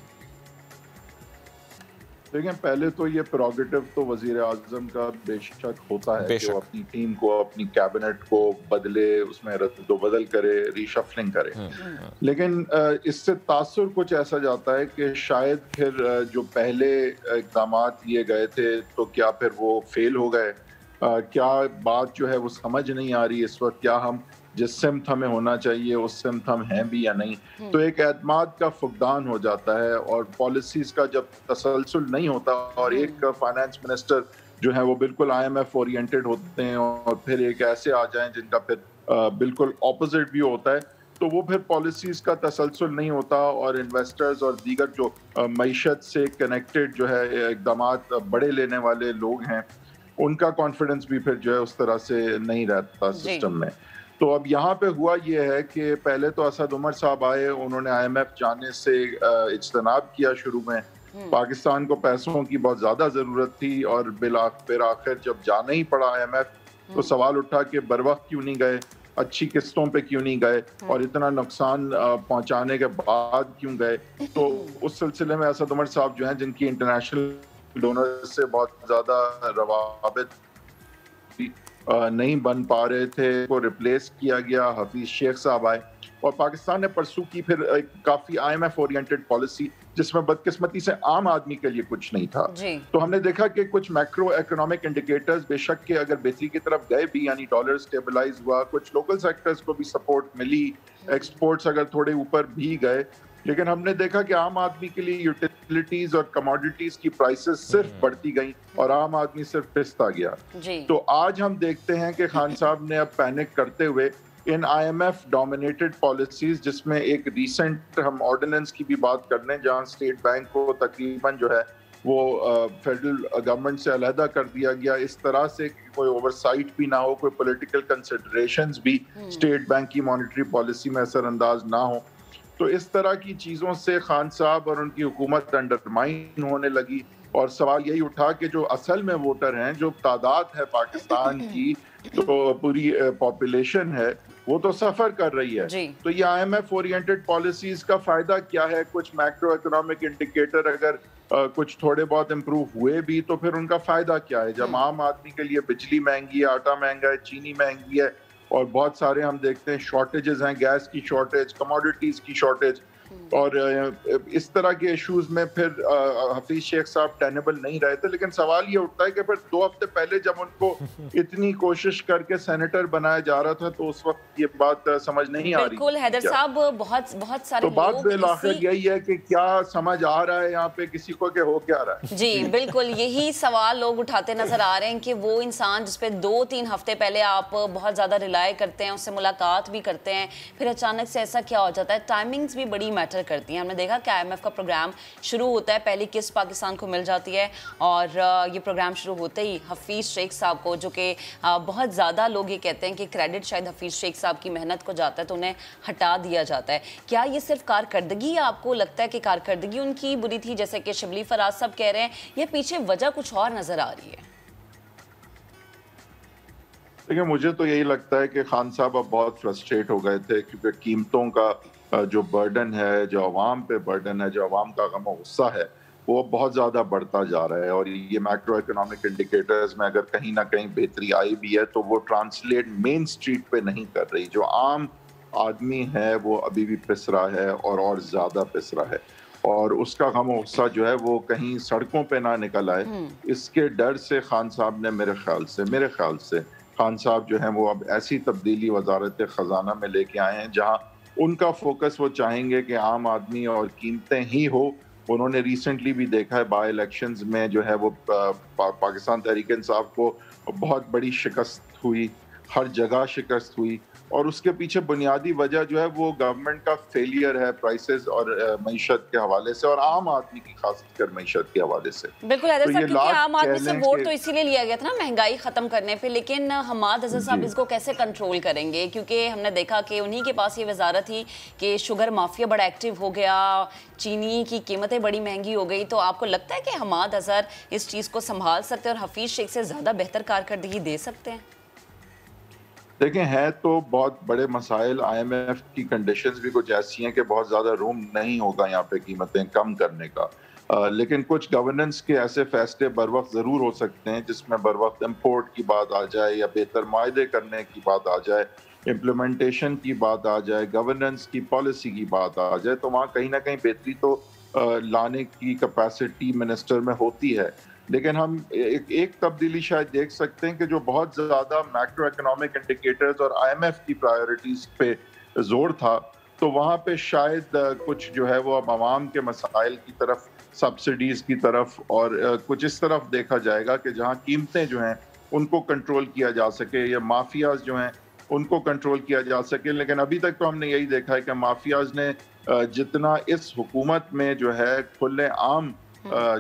देखें, पहले तो ये प्रोगेटिव तो वजीर आजम का बेशक होता है कि वो अपनी टीम को, अपनी कैबिनेट को बदले, उसमें रद्द-ओ-बदल करे, रीशफलिंग करे। लेकिन इससे तासुर कुछ ऐसा जाता है कि शायद फिर जो पहले इक़दाम लिए गए थे तो क्या फिर वो फेल हो गए। क्या बात जो है वो समझ नहीं आ रही इस वक्त, क्या हम जिस सिमत हमें होना चाहिए उस सिमत हम हैं भी या नहीं। तो एक एतमाद का फुकदान हो जाता है, और पॉलिसीज़ का जब तसलसल नहीं होता और एक फाइनेंस मिनिस्टर जो है वो बिल्कुल IMF ओरिएंटेड होते हैं और फिर एक ऐसे आ जाएं जिनका फिर बिल्कुल ऑपोजिट भी होता है, तो वो फिर पॉलिसीज़ का तसलसल नहीं होता और इन्वेस्टर्स और दीगर जो मईशत से कनेक्टेड जो है इक़दामात बड़े लेने वाले लोग हैं, उनका कॉन्फिडेंस भी फिर जो है उस तरह से नहीं रहता सिस्टम में। तो अब यहाँ पे हुआ ये है कि पहले तो असद उमर साहब आए, उन्होंने IMF जाने से इज्तनाब किया। शुरू में पाकिस्तान को पैसों की बहुत ज़्यादा ज़रूरत थी और फिर आखिर जब जाना ही पड़ा IMF, तो सवाल उठा कि बर वक्त क्यों नहीं गए, अच्छी किस्तों पे क्यों नहीं गए, और इतना नुकसान पहुँचाने के बाद क्यों गए। तो उस सिलसिले में असद उमर साहब जो हैं, जिनकी इंटरनेशनल डोनर से बहुत ज़्यादा रवाबित नहीं बन पा रहे थे, को रिप्लेस किया गया। हफीज शेख साहब आए और पाकिस्तान ने परसू की फिर एक काफी IMF ओरिएंटेड पॉलिसी, जिसमें बदकिस्मती से आम आदमी के लिए कुछ नहीं था। तो हमने देखा कि कुछ मैक्रो इकोनॉमिक इंडिकेटर्स बेशक के अगर बेहतरी की तरफ गए भी, यानी डॉलर स्टेबलाइज हुआ, कुछ लोकल सेक्टर्स को भी सपोर्ट मिली, एक्सपोर्ट्स अगर थोड़े ऊपर भी गए, लेकिन हमने देखा कि आम आदमी के लिए यूटिलिटीज और कमोडिटीज की प्राइसेस सिर्फ बढ़ती गई और आम आदमी सिर्फ पिसता गया। तो आज हम देखते हैं कि खान साहब ने अब पैनिक करते हुए इन IMF डोमिनेटेड पॉलिसीज, जिसमें एक रीसेंट हम ऑर्डिनेंस की भी बात कर लें जहां स्टेट बैंक को तकरीबन जो है वो फेडरल गवर्नमेंट से अलहदा कर दिया गया, इस तरह से कोई ओवरसाइट भी ना हो, कोई पॉलिटिकल कंसिडरेशंस भी स्टेट बैंक की मॉनेटरी पॉलिसी में असरअंदाज ना हो। तो इस तरह की चीज़ों से खान साहब और उनकी हुकूमत अंडरमाइन होने लगी और सवाल यही उठा कि जो असल में वोटर हैं, जो तादाद है पाकिस्तान की, तो पूरी पॉपुलेशन है, वो तो सफर कर रही है। तो ये IMF ओरिएंटेड पॉलिसीज का फायदा क्या है? कुछ मैक्रो इकोनॉमिक इंडिकेटर अगर कुछ थोड़े बहुत इम्प्रूव हुए भी तो फिर उनका फायदा क्या है? जब आम आदमी के लिए बिजली महंगी है, आटा महंगा है, चीनी महंगी है और बहुत सारे हम देखते हैं शॉर्टेजेस हैं, गैस की शॉर्टेज, कमोडिटीज की शॉर्टेज, और इस तरह के इश्यूज में फिर हफीज शेख साहब टेनेबल नहीं रहे थे। लेकिन सवाल ये उठता है कि फिर 2 हफ्ते पहले जब उनको इतनी कोशिश करके सेनेटर बनाया जा रहा था तो उस वक्त ये बात समझ नहीं आ रही। बिल्कुल हैदर साहब, बहुत सारे तो बात बेआखिर यही है कि क्या समझ आ रहा है यहाँ पे किसी को कि हो क्या रहा है? जी बिल्कुल, यही सवाल लोग उठाते नजर आ रहे हैं कि वो इंसान जिसपे 2-3 हफ्ते पहले आप बहुत ज्यादा रिलाय करते हैं, उससे मुलाकात भी करते हैं, फिर अचानक से ऐसा क्या हो जाता है? टाइमिंग्स भी बड़ी मैटर करती हैं। हमने देखा कि IMF का प्रोग्राम शुरू होता है, पहली किस्त पाकिस्तान को मिल जाती है और ये प्रोग्राम शुरू होते ही हफीज शेख साहब को, जो कि बहुत ज़्यादा लोग ये कहते हैं कि क्रेडिट शायद हफीज शेख साहब की मेहनत को जाता है, तो उन्हें हटा दिया जाता है। क्या ये सिर्फ कारकर्दगी, आपको लगता है कि कारकर्दगी उनकी बुरी थी जैसे कि शिबली फराज साहब कह रहे हैं, या पीछे वजह कुछ और नजर आ रही है? देखिए, मुझे तो यही लगता है कि खान साहब अब बहुत फ्रस्ट्रेट हो गए थे क्योंकि कीमतों का जो बर्डन है, जो अवाम पे बर्डन है, जो अवाम का गम गुस्सा है, वो बहुत ज़्यादा बढ़ता जा रहा है। और ये मैक्रो इकोनॉमिक इंडिकेटर्स में अगर कहीं ना कहीं बेहतरी आई भी है तो वो ट्रांसलेट मेन स्ट्रीट पे नहीं कर रही। जो आम आदमी है वो अभी भी पिस रहा है और ज़्यादा पिस रहा है, और उसका गम गुस्सा जो है वो कहीं सड़कों पे ना निकल आए, इसके डर से खान साहब ने मेरे ख्याल से खान साहब जो है वो अब ऐसी तब्दीली वजारत ख़जाना में लेके आए हैं जहाँ उनका फोकस वो चाहेंगे कि आम आदमी और कीमतें ही हो। उन्होंने रिसेंटली भी देखा है बाई इलेक्शंस में जो है वो पाकिस्तान तहरीक इंसाफ को बहुत बड़ी शिकस्त हुई, हर जगह शिकस्त हुई, और उसके पीछे बुनियादी वजह जो है वो गवर्नमेंट का फेलियर है प्राइसेस और मईशत के हवाले से, और आम आदमी की खासकर मईशत के हवाले से। बिल्कुल हैदर साहब, क्योंकि आम आदमी से वोट तो इसीलिए लिया गया था ना, महंगाई खत्म करने पे, लेकिन हमाद अजहर साहब इसको कैसे कंट्रोल करेंगे? क्योंकि हमने देखा कि उन्हीं के पास ये वजारत थी कि शुगर माफिया बड़ा एक्टिव हो गया, चीनी की कीमतें बड़ी महंगी हो गई, तो आपको लगता है कि हमाद अजहर इस चीज़ को संभाल सकते हैं और हफीज शेख से ज़्यादा बेहतर कारकर्दगी दे सकते हैं? देखें, है तो बहुत बड़े मसाइल। IMF की कंडीशंस भी कुछ ऐसी हैं कि बहुत ज़्यादा रूम नहीं होगा यहाँ पे कीमतें कम करने का, लेकिन कुछ गवर्नेंस के ऐसे फैसले बर वक्त ज़रूर हो सकते हैं जिसमें बर वक्त इम्पोर्ट की बात आ जाए या बेहतर मायदे करने की बात आ जाए, इम्प्लीमेंटेशन की बात आ जाए, गवर्नेंस की पॉलिसी की बात आ जाए, तो वहाँ कहीं ना कहीं बेहतरी तो लाने की कैपेसिटी मिनिस्टर में होती है। लेकिन हम एक तब्दीली शायद देख सकते हैं कि जो बहुत ज़्यादा मैक्रो इकोनॉमिक इंडिकेटर्स और IMF की प्रायोरिटीज़ पे जोर था, तो वहाँ पे शायद कुछ जो है वो अब आवाम के मसाइल की तरफ, सब्सिडीज़ की तरफ और कुछ इस तरफ देखा जाएगा कि जहाँ कीमतें जो हैं उनको कंट्रोल किया जा सके या माफियाज जो हैं उनको कंट्रोल किया जा सके। लेकिन अभी तक तो हमने यही देखा है कि माफियाज ने जितना इस हुकूमत में जो है खुले आम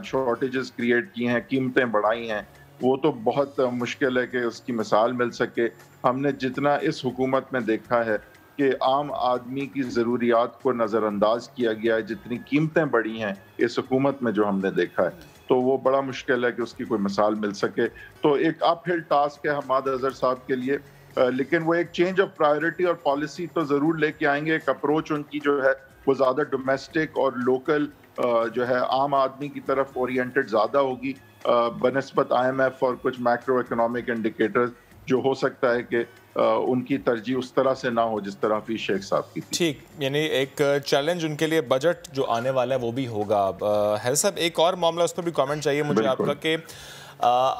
शॉर्टेजेस क्रिएट की हैं, कीमतें बढ़ाई हैं, वो तो बहुत मुश्किल है कि उसकी मिसाल मिल सके। हमने जितना इस हुकूमत में देखा है कि आम आदमी की ज़रूरियात को नज़रअंदाज किया गया है, जितनी कीमतें बढ़ी हैं इस हुकूमत में जो हमने देखा है, तो वो बड़ा मुश्किल है कि उसकी कोई मिसाल मिल सके। तो एक अपहिल टास्क है हमाद अजहर साहब के लिए, लेकिन वो एक चेंज ऑफ प्रायोरिटी और पॉलिसी तो ज़रूर लेके आएंगे। एक अप्रोच उनकी जो है वो ज़्यादा डोमेस्टिक और लोकल जो है आम आदमी की तरफ ओरिएंटेड ज़्यादा होगी बनिस्बत IMF और कुछ मैक्रो इकोनॉमिक इंडिकेटर्स, जो हो सकता है कि उनकी तरजीह उस तरह से ना हो जिस तरह हफीज शेख साहब की थी। ठीक, यानी एक चैलेंज उनके लिए बजट जो आने वाला है वो भी होगा। है साहब, एक और मामला, उस पर भी कमेंट चाहिए मुझे आपका कि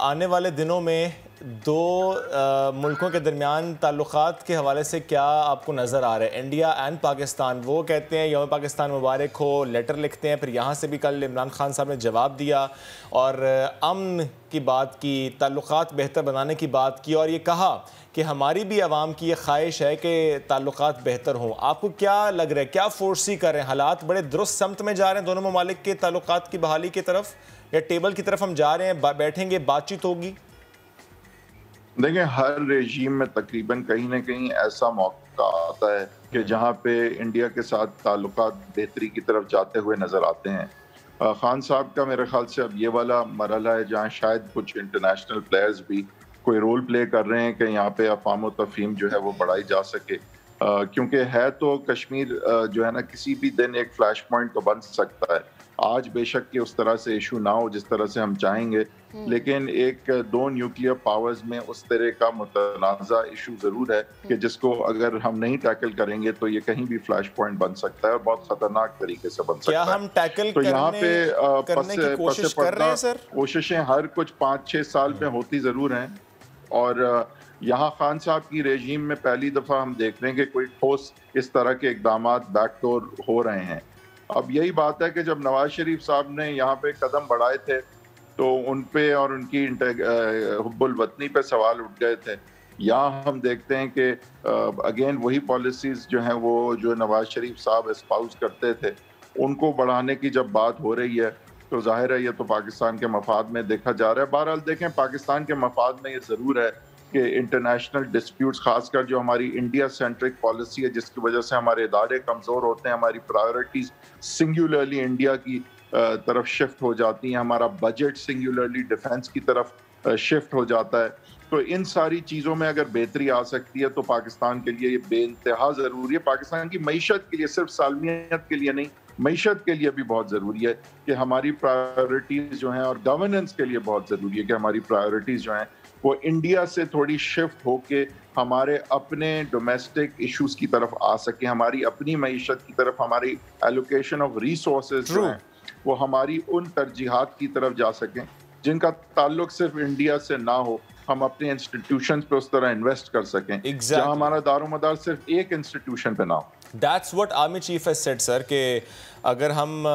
आने वाले दिनों में दो मुल्कों के दरमियान ताल्लुकात के हवाले से क्या आपको नज़र आ रहा है? इंडिया एंड पाकिस्तान, वो कहते हैं यौम पाकिस्तान मुबारक हो, लेटर लिखते हैं, फिर यहाँ से भी कल इमरान खान साहब ने जवाब दिया और अमन की बात की, ताल्लुकात बेहतर बनाने की बात की और ये कहा कि हमारी भी आवाम की ये ख्वाहिश है कि ताल्लुकात बेहतर हों। आपको क्या लग रहा है, क्या फोर्स कर रहे हैं? हालात बड़े दुरुस्त समत में जा रहे हैं दोनों ममालिक के ताल्लुकात की बहाली की तरफ, या टेबल की तरफ हम जा रहे हैं, बैठेंगे, बातचीत होगी? देखिए, हर रेजीम में तकरीबन कहीं ना कहीं ऐसा मौका आता है कि जहाँ पे इंडिया के साथ ताल्लुकात बेहतरी की तरफ जाते हुए नज़र आते हैं। खान साहब का मेरे ख्याल से अब ये वाला मरहला है जहाँ शायद कुछ इंटरनेशनल प्लेयर्स भी कोई रोल प्ले कर रहे हैं कि यहाँ पे अफ़ाम व तफ़हीम जो है वो बढ़ाई जा सके, क्योंकि है तो कश्मीर जो है ना किसी भी दिन एक फ्लैश पॉइंट तो बन सकता है। आज बेशक कि उस तरह से इशू ना हो जिस तरह से हम चाहेंगे, लेकिन एक दो न्यूक्लियर पावर्स में उस तरह का मुतनाज़ा इशू ज़रूर है कि जिसको अगर हम नहीं टैकल करेंगे तो ये कहीं भी फ्लैश पॉइंट बन सकता है और बहुत खतरनाक तरीके से बन सकता है। क्या हम टैकल तो यहाँ पे करने की कोशिश कर रहे हैं सर? कोशिशें हर कुछ 5-6 साल में होती ज़रूर हैं और यहाँ खान साहब की रेजीम में पहली दफ़ा हम देख रहे हैं कि कोई ठोस इस तरह के इकदाम बैकडोर हो रहे हैं। अब यही बात है कि जब नवाज शरीफ साहब ने यहाँ पे कदम बढ़ाए थे तो उन पे और उनकी हुब्बुल वतनी पे सवाल उठ गए थे। यहाँ हम देखते हैं कि अगेन वही पॉलिसीज जो हैं वो जो नवाज शरीफ साहब एस्पाउस करते थे उनको बढ़ाने की जब बात हो रही है तो जाहिर है ये तो पाकिस्तान के मफाद में देखा जा रहा है। बहरहाल देखें, पाकिस्तान के मफाद में ये ज़रूर है कि इंटरनेशनल डिस्प्यूट्स, खासकर जो हमारी इंडिया सेंट्रिक पॉलिसी है जिसकी वजह से हमारे इदारे कमज़ोर होते हैं, हमारी प्रायोरिटीज़ सिंगुलरली इंडिया की तरफ शिफ्ट हो जाती हैं, हमारा बजट सिंगुलरली डिफेंस की तरफ शिफ्ट हो जाता है। तो इन सारी चीज़ों में अगर बेहतरी आ सकती है तो पाकिस्तान के लिए ये बेइंतहा ज़रूरी है। पाकिस्तान की मईशत के लिए, सिर्फ सालमियत के लिए नहीं, मईशत के लिए भी बहुत ज़रूरी है कि हमारी प्रायोरिटीज़ जो हैं और गवर्नेंस के लिए बहुत ज़रूरी है कि हमारी प्रायोरिटीज़ जो हैं वो इंडिया से थोड़ी शिफ्ट होके हमारे अपने डोमेस्टिक इश्यूज की तरफ आ सके, हमारी अपनी मईशत की तरफ, हमारी एलोकेशन ऑफ रिसोर्सेज जो हैं वो हमारी उन तरजीहात की तरफ जा सकें जिनका ताल्लुक सिर्फ इंडिया से ना हो। हम अपने इंस्टीट्यूशंस पे उस तरह इन्वेस्ट कर सकें जहां हमारा दारोमदार सिर्फ एक इंस्टीट्यूशन पे ना हो। That's what army chief has said sir, कि अगर हम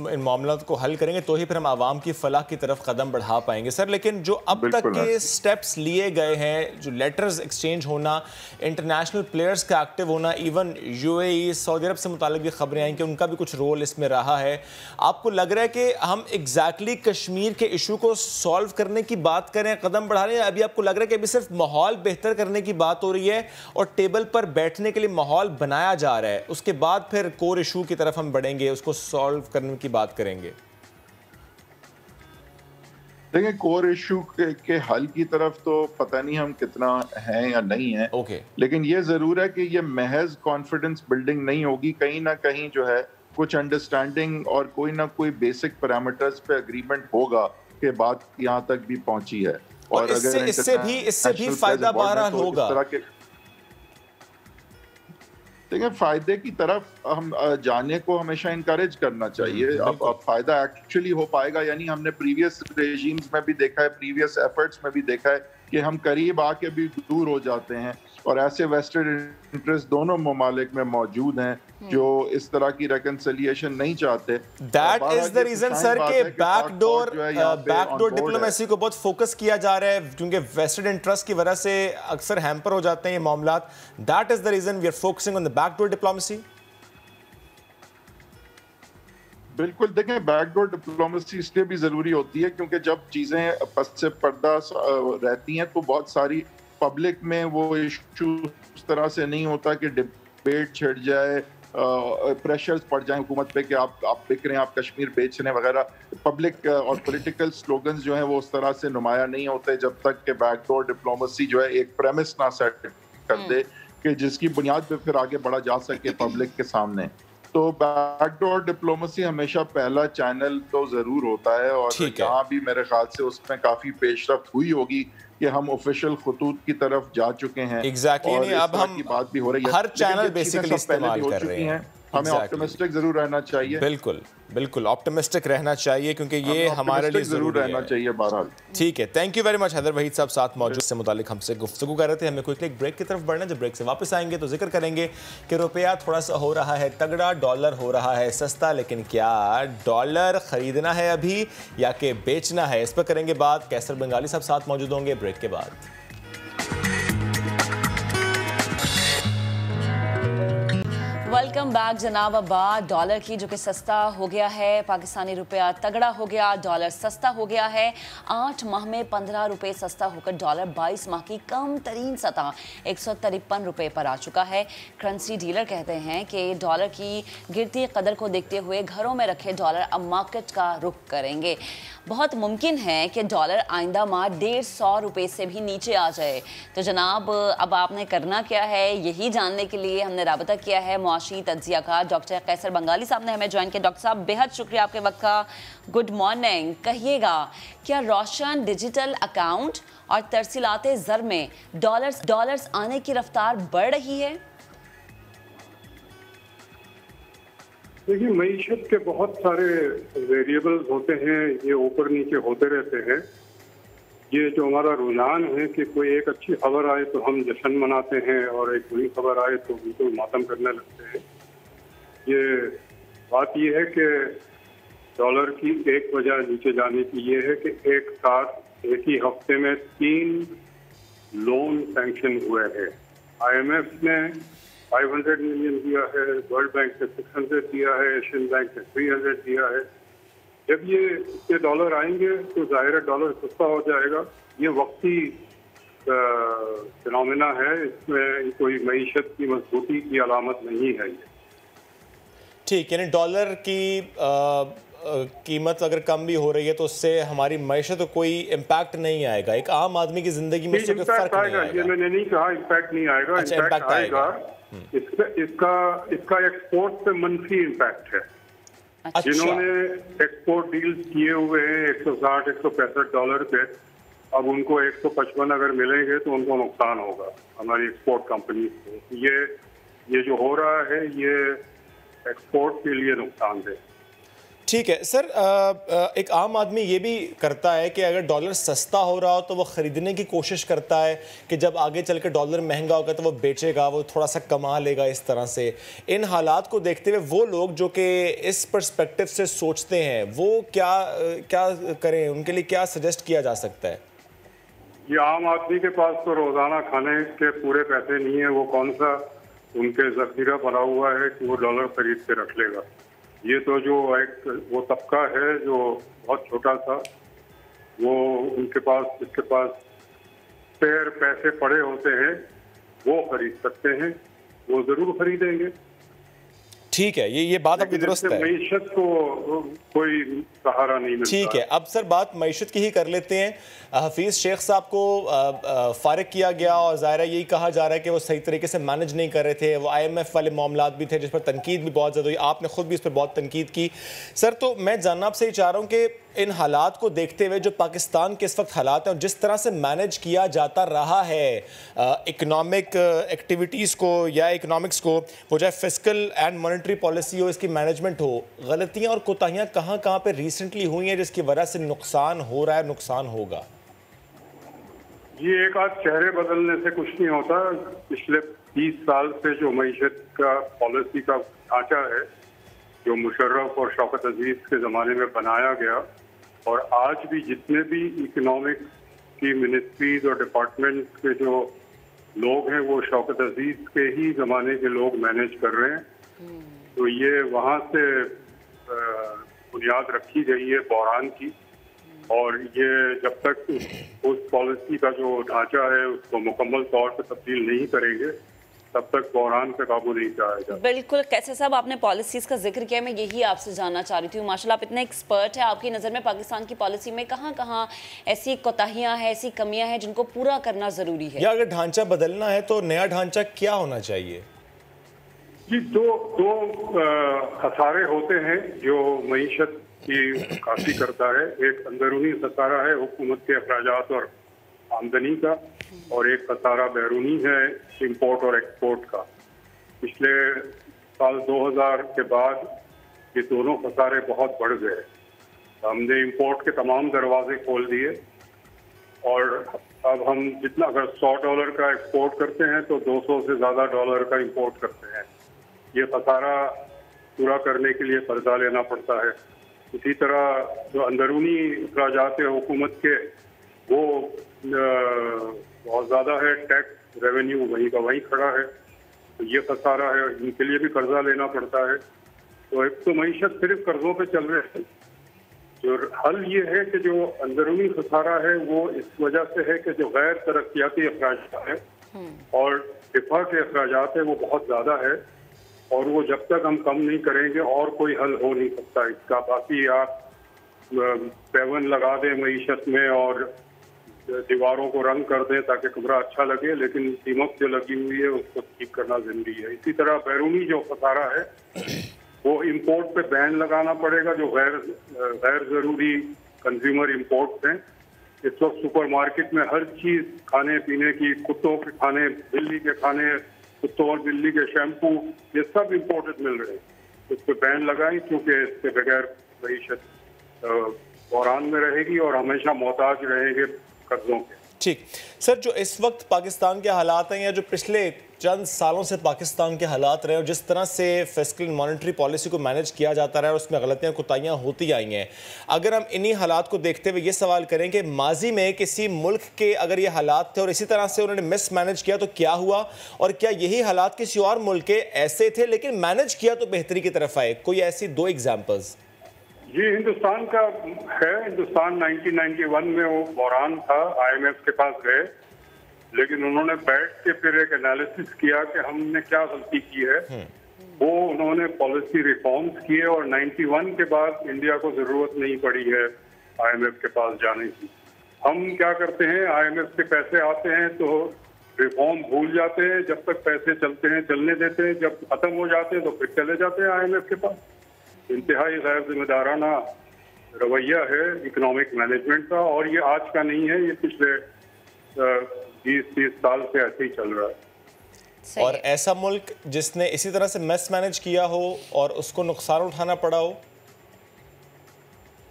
इन मामलों को हल करेंगे तो ही फिर हम आवाम की फलाह की तरफ कदम बढ़ा पाएंगे सर। लेकिन जो अब तक के स्टेप्स लिए गए हैं, जो लेटर्स एक्सचेंज होना, इंटरनेशनल प्लेयर्स का एक्टिव होना, इवन यूएई, सऊदी अरब से मुतालिक भी खबरें आई कि उनका भी कुछ रोल इसमें रहा है। आपको लग रहा है कि हम एग्जैक्टली कश्मीर के इशू को सॉल्व करने की बात करें, कदम बढ़ा रहे हैं? अभी आपको लग रहा है कि अभी सिर्फ माहौल बेहतर करने की बात हो रही है और टेबल पर बैठने के लिए माहौल बनाया जा रहा है, उसके बाद फिर कोर इशू की तरफ हम बढ़ेंगे, उसको सॉल्व करने की बात करेंगे? देखिए, कोर इशू के हल की तरफ तो पता नहीं हम कितना हैं या नहीं है, लेकिन ये जरूर है कि ये महज कॉन्फिडेंस बिल्डिंग नहीं होगी, कहीं ना कहीं जो है कुछ अंडरस्टैंडिंग और कोई ना कोई बेसिक पैरामीटर्स पे एग्रीमेंट होगा कि बात यहाँ तक भी पहुंची है। और अगर इससे भी फायदा बहरहाल होगा। देखिए, फायदे की तरफ हम जाने को हमेशा इनकरेज करना चाहिए। अब फायदा एक्चुअली हो पाएगा यानी हमने प्रीवियस रेजीम्स में भी देखा है, प्रीवियस एफर्ट्स में भी देखा है कि हम करीब आके भी दूर हो जाते हैं और ऐसे वेस्टेड इंटरेस्ट दोनों ममालिक में मौजूद हैं जो इस तरह की रेकंसिलिएशन नहीं चाहते। That is the reason sir के बैकडोर डिप्लोमेसी को बहुत फोकस किया जा रहा है, क्योंकि वेस्टेड इंटरेस्ट की वजह से अक्सर हैम्पर हो जाते हैं ये मामलात। That is the reason we are focusing on the backdoor diplomacy. बिल्कुल, देखें, बैकडोर डिप्लोमेसी इसलिए भी जरूरी होती है क्योंकि जब चीजें पस से पर्दा रहती हैं तो बहुत सारी पब्लिक में वो इशू उस तरह से नहीं होता कि डिबेट छिड़ जाए, प्रेशर्स पड़ जाए हुकूमत पे कि आप बिक रहे हैं, आप कश्मीर बेच रहे हैं वगैरह। पब्लिक और पॉलिटिकल स्लोगन्स जो हैं वो उस तरह से नुमाया नहीं होते जब तक कि बैकडोर डिप्लोमेसी जो है एक प्रेमिस ना सेट कर दे कि जिसकी बुनियाद पे फिर आगे बढ़ा जा सके पब्लिक के सामने। तो बैकडोर डिप्लोमेसी हमेशा पहला चैनल तो जरूर होता है और यहाँ भी मेरे ख्याल से उसमें काफी पेशरफ्त हुई होगी कि हम ऑफिशियल खतूत की तरफ जा चुके हैं। एग्जैक्टली, अब हम की बात भी हो रही है, हर चैनल बेसिकली इस्तेमाल कर रहे हैं। हमें ऑप्टिमिस्टिक जरूर रहना चाहिए। बिल्कुल बिल्कुल ऑप्टिमिस्टिक रहना चाहिए क्योंकि ये हमारे लिए जरूर रहना चाहिए बहरहाल। ठीक है, thank you very much. Haider Waheed साहब साथ मौजूद से मुतालिक हमसे गुफ्तगू कर रहे थे। हमें क्विकली एक ब्रेक की तरफ बढ़ना, जब ब्रेक से वापस आएंगे तो जिक्र करेंगे कि रुपया थोड़ा सा हो रहा है तगड़ा, डॉलर हो रहा है सस्ता, लेकिन क्या डॉलर खरीदना है अभी या कि बेचना है, इस पर करेंगे बात। कैसर बंगाली साहब साथ मौजूद होंगे ब्रेक के बाद। वेलकम बैक जनाब। अब्बा, डॉलर की जो कि सस्ता हो गया है, पाकिस्तानी रुपया तगड़ा हो गया, डॉलर सस्ता हो गया है। 8 माह में 15 रुपये सस्ता होकर डॉलर 22 माह की कम तरीन सतह 153 रुपये पर आ चुका है। करेंसी डीलर कहते हैं कि डॉलर की गिरती कदर को देखते हुए घरों में रखे डॉलर अब मार्केट का रुख करेंगे। बहुत मुमकिन है कि डॉलर आइंदा माह 150 रुपये से भी नीचे आ जाए। तो जनाब अब आपने करना क्या है, यही जानने के लिए हमने राबता किया है मुआशी तज्जियाकार डॉक्टर कैसर बंगाली साहब ने हमें ज्वाइन किया। डॉक्टर साहब बेहद शुक्रिया आपके वक्त का। Good morning. कहिएगा, क्या रोशन डिजिटल अकाउंट और तरसीलाते ज़र में डॉलर्स आने की रफ्तार बढ़ रही है? देखिए, मईशत के बहुत सारे वेरिएबल्स होते हैं, ये ऊपर नीचे होते रहते हैं। ये जो हमारा रुझान है कि कोई एक अच्छी खबर आए तो हम जश्न मनाते हैं और एक बुरी खबर आए तो बिल्कुल मातम करने लगते हैं। ये बात ये है कि डॉलर की एक वजह नीचे जाने की ये है कि एक साथ एक ही हफ्ते में 3 लोन सैंक्शन हुए हैं। IMF ने 500 मिलियन दिया है, वर्ल्ड बैंक ने 600 दिया है, एशियन बैंक ने 300 दिया है। जब ये डॉलर आएंगे तो ज़ाहिर है डॉलर सस्ता हो जाएगा। ये वक्ती फिनोमेना है, इसमें कोई मईशत की मजबूती की अलामत नहीं है। ये ठीक, यानी डॉलर की कीमत अगर कम भी हो रही है तो उससे हमारी मईशत को कोई इम्पैक्ट नहीं आएगा, एक आम आदमी की जिंदगी में उससे कोई फर्क नहीं आएगा। ये मैंने नहीं कहा इम्पैक्ट नहीं आएगा। अच्छा, इम्पैक्ट आएगा। इसका एक्सपोर्ट पे मनफी इम्पैक्ट है। अच्छा। जिन्होंने एक्सपोर्ट डील्स किए हुए हैं 160 165 डॉलर पे, अब उनको 155 अगर मिलेंगे तो उनको नुकसान होगा हमारी एक्सपोर्ट कंपनी को। ये जो हो रहा है ये एक्सपोर्ट के लिए नुकसानदेह। ठीक है सर, एक आम आदमी ये भी करता है कि अगर डॉलर सस्ता हो रहा हो तो वो ख़रीदने की कोशिश करता है कि जब आगे चल के डॉलर महंगा होगा तो वो बेचेगा, वो थोड़ा सा कमा लेगा इस तरह से। इन हालात को देखते हुए वो लोग जो कि इस पर्सपेक्टिव से सोचते हैं वो क्या करें, उनके लिए क्या सजेस्ट किया जा सकता है? ये आम आदमी के पास तो रोज़ाना खाने के पूरे पैसे नहीं है, वो कौन सा उनके ज़ख़ीरा पड़ा हुआ है कि वो डॉलर खरीद के रख लेगा। ये तो जो एक वो तबका है जो बहुत छोटा सा, वो जिसके पास स्पेयर पैसे पड़े होते हैं वो खरीद सकते हैं, वो ज़रूर खरीदेंगे। ठीक है, ये बात आपकी दुरुस्त है। मईशत को कोई सहारा नहीं मिलता। ठीक है, अब सर बात मईशत की ही कर लेते हैं। हफीज़ शेख साहब को फारिग किया गया और ज़ाहिर यही कहा जा रहा है कि वो सही तरीके से मैनेज नहीं कर रहे थे। वो IMF वाले मामलात भी थे जिस पर तनकीद भी बहुत ज़्यादा हुई, आपने खुद भी इस पर बहुत तनकीद की। सर तो मैं जानना आपसे ही चाह रहा हूँ कि इन हालात को देखते हुए जो पाकिस्तान के इस वक्त हालात हैं और जिस तरह से मैनेज किया जाता रहा है इकनॉमिक एक्टिविटीज़ को या इकनॉमिक्स को, वो चाहे फिस्कल एंड मॉनेटरी पॉलिसी हो, इसकी मैनेजमेंट हो, गलतियाँ और कोताहियाँ कहाँ कहाँ पे रिसेंटली हुई हैं जिसकी वजह से नुकसान हो रहा है, नुकसान होगा? ये एक आध चेहरे बदलने से कुछ नहीं होता। पिछले 30 साल से जो मईशत का पॉलिसी का ढांचा है जो मुशर्रफ और शौकत अजीज के ज़माने में बनाया गया, और आज भी जितने भी इकोनॉमिक की मिनिस्ट्रीज और डिपार्टमेंट के जो लोग हैं वो शौकत अजीज के ही ज़माने के लोग मैनेज कर रहे हैं। तो ये वहाँ से बुनियाद रखी गई है बहरान की, और ये जब तक उस पॉलिसी का जो ढांचा है उसको मुकम्मल तौर पर तब्दील नहीं करेंगे तब तक बहरान पे काबू नहीं पाएगा। बिल्कुल कैसर साहब, आपने पॉलिसीज़ का जिक्र किया, मैं यही आपसे जानना चाह रही थी। माशाल्लाह आप इतने एक्सपर्ट हैं, आपकी नज़र में पाकिस्तान की पॉलिसी में कहाँ कहाँ ऐसी कोताहियाँ हैं, ऐसी कमियाँ हैं जिनको पूरा करना ज़रूरी है? या अगर ढांचा बदलना है तो नया ढांचा क्या होना चाहिए? जी, दो खसारे होते हैं जो मईशत की काफी करता है। एक अंदरूनी खसारा है हुकूमत के अखराजात और आमदनी का, और एक खसारा बैरूनी है इम्पोर्ट और एक्सपोर्ट का। पिछले साल 2000 के बाद ये दोनों खसारे बहुत बढ़ गए। हमने इंपोर्ट के तमाम दरवाजे खोल दिए और अब हम जितना अगर $100 का एक्सपोर्ट करते हैं तो $200 से ज़्यादा का इंपोर्ट करते हैं। ये खसारा पूरा करने के लिए कर्जा लेना पड़ता है। इसी तरह जो अंदरूनी अखराजात है हुकूमत के वो बहुत ज़्यादा है, टैक्स रेवेन्यू वहीं का वहीं खड़ा है, तो ये खसारा है, इनके लिए भी कर्जा लेना पड़ता है। तो एक तो मईशत सिर्फ कर्जों पे चल रहे हैं। जो हल ये है कि जो अंदरूनी खसारा है वो इस वजह से है कि जो गैर तरक्याती अखराजात है और दिफा के अखराजात है वो बहुत ज़्यादा है और वो जब तक हम कम नहीं करेंगे और कोई हल हो नहीं सकता इसका। बाकी आप पैवन लगा दें मईशत में और दीवारों को रंग कर दें ताकि कमरा अच्छा लगे, लेकिन दीमक जो लगी हुई है उसको ठीक करना जरूरी है। इसी तरह बैरूनी जो खसारा है वो इंपोर्ट पे बैन लगाना पड़ेगा। जो गैर ज़रूरी कंज्यूमर इंपोर्ट्स हैं, इस वक्त सुपरमार्केट में हर चीज़ खाने पीने की, कुत्तों के खाने, बिल्ली के खाने, कुत्तों और बिल्ली के शैम्पू, ये सब इंपोर्टेड मिल रहे हैं। इस पर बैन लगाएं क्योंकि इसके बगैर मईशत बहरान में रहेगी और हमेशा मोहताज रहेंगे कर्जों के। ठीक सर, जो इस वक्त पाकिस्तान के हालात हैं या जो पिछले चंद सालों से पाकिस्तान के हालात रहे और जिस तरह से फिस्कल मॉनेटरी पॉलिसी को मैनेज किया जाता रहा है और उसमें गलतियां कोताहियां होती आई हैं, अगर हम इन्हीं हालात को देखते हुए ये सवाल करें कि माजी में किसी मुल्क के अगर ये हालात थे और इसी तरह से उन्होंने मिस मैनेज किया तो क्या हुआ, और क्या यही हालात किसी और मुल्क के ऐसे थे लेकिन मैनेज किया तो बेहतरी की तरफ आए? कोई ऐसी 2 एग्जाम्पल्स? जी, हिंदुस्तान का है। हिंदुस्तान 1991 में वो बहरान था, IMF के पास गए, लेकिन उन्होंने बैठ के फिर एक एनालिसिस किया कि हमने क्या गलती की है। वो उन्होंने पॉलिसी रिफॉर्म्स किए और 91 के बाद इंडिया को जरूरत नहीं पड़ी है IMF के पास जाने की। हम क्या करते हैं, IMF से पैसे आते हैं तो रिफॉर्म भूल जाते हैं, जब तक पैसे चलते हैं चलने देते हैं, जब खत्म हो जाते हैं तो फिर चले जाते हैं IMF के पास। इंतहाई गैर जिम्मेदाराना रवैया है इकोनॉमिक मैनेजमेंट का, और ये आज का नहीं है, ये पिछले 20-30 साल से ऐसे ही चल रहा है। और ऐसा मुल्क जिसने इसी तरह से मिस मैनेज किया हो और उसको नुकसान उठाना पड़ा हो?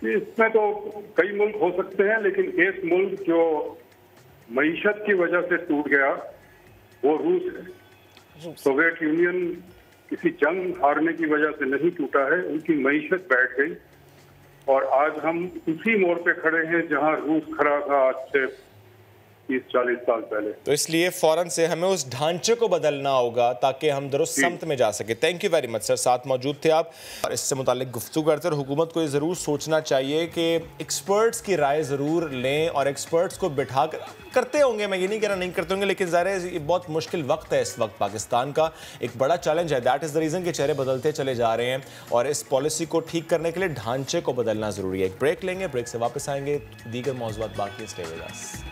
इसमें तो कई मुल्क हो सकते हैं, लेकिन एक मुल्क जो मईशत की वजह से टूट गया वो रूस है। सोवियत यूनियन किसी जंग हारने की वजह से नहीं टूटा है, उनकी मईशत बैठ गई और आज हम उसी मोड़ पे खड़े हैं जहां रूस खड़ा था आज से 30-40 साल पहले। तो इसलिए फौरन से हमें उस ढांचे को बदलना होगा ताकि हम दुरुस्त समत में जा सके। Thank you very much sir, साथ मौजूद थे आप और इससे मुतालिक गुफ्तगू करते हैं। हुकूमत को ये ज़रूर सोचना चाहिए कि एक्सपर्ट्स की राय ज़रूर लें और एक्सपर्ट्स को बिठा कर करते होंगे, मैं ये नहीं कह रहा नहीं करते होंगे, लेकिन ज़ाहिर है ये बहुत मुश्किल वक्त है इस वक्त पाकिस्तान का, एक बड़ा चैलेंज है। दैट इज़ द रीज़न कि चेहरे बदलते चले जा रहे हैं और इस पॉलिसी को ठीक करने के लिए ढांचे को बदलना ज़रूरी है। एक ब्रेक लेंगे, ब्रेक से वापस आएंगे, दीगर मौज़ूआत बाकी stay with us.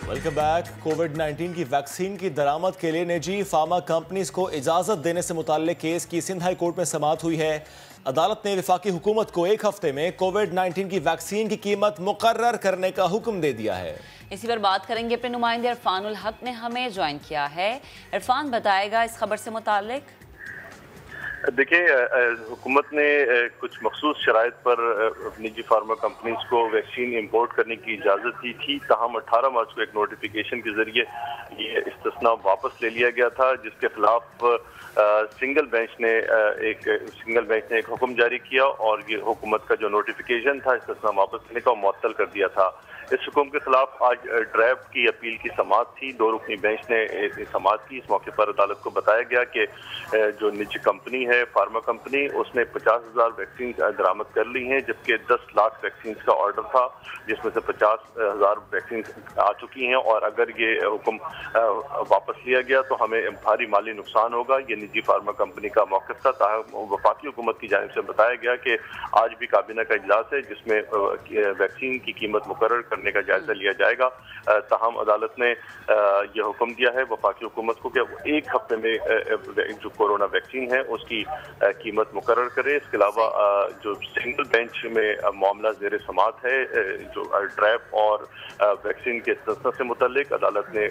Welcome back. कोविड-19 की वैक्सीन की दरामद के लिए निजी फार्मा कंपनीज को इजाजत देने से मुताल्लिक केस की सिंध हाई कोर्ट में समाअत हुई है। अदालत ने वफाकी हुकूमत को 1 हफ्ते में कोविड-19 की वैक्सीन की कीमत मुकर्रर करने का हुक्म दे दिया है। इसी पर बात करेंगे, अपने नुमाइंदे इरफानुल हक ने हमें ज्वाइन किया है। इरफान बताएगा इस खबर से मुताल्लिक। देखिए, हुकूमत ने कुछ मखसूस शराइत पर निजी फार्मा कंपनीज को वैक्सीन इंपोर्ट करने की इजाज़त दी थी, ताहम 18 मार्च को एक नोटिफिकेशन के जरिए ये इस्तिस्ना वापस ले लिया गया था, जिसके खिलाफ सिंगल बेंच ने एक हुक्म जारी किया और ये हुकूमत का जो नोटिफिकेशन था इस्तिस्ना वापस लेने का मुअत्तल कर दिया था। इस हुक्म के खिलाफ आज ड्राफ्ट की अपील की समाअत थी, 2 रुकनी बेंच ने समाअत की। इस मौके पर अदालत को बताया गया कि जो निजी कंपनी है फार्मा कंपनी, उसने 50,000 वैक्सीन दरामद कर ली हैं, जबकि 10 लाख वैक्सीन का ऑर्डर था, जिसमें से 50,000 वैक्सीन आ चुकी हैं और अगर ये हुक्म वापस लिया गया तो हमें भारी माली नुकसान होगा। ये निजी फार्मा कंपनी का मौक़िफ़ था। वफाकी हुकूमत की जानिब से बताया गया कि आज भी काबीना का इजलास है जिसमें वैक्सीन की कीमत मुकर्रर करने करने का जायजा लिया जाएगा। ताहम अदालत ने यह हुक्म दिया है वफाकी हुकूमत को कि वो 1 हफ्ते में जो कोरोना वैक्सीन है उसकी कीमत मुकर्रर करे। इसके अलावा जो सिंगल बेंच में मामला ज़ेर समाअत है, जो ड्रैप और वैक्सीन के इस्तेमाल से मुतल्लिक अदालत ने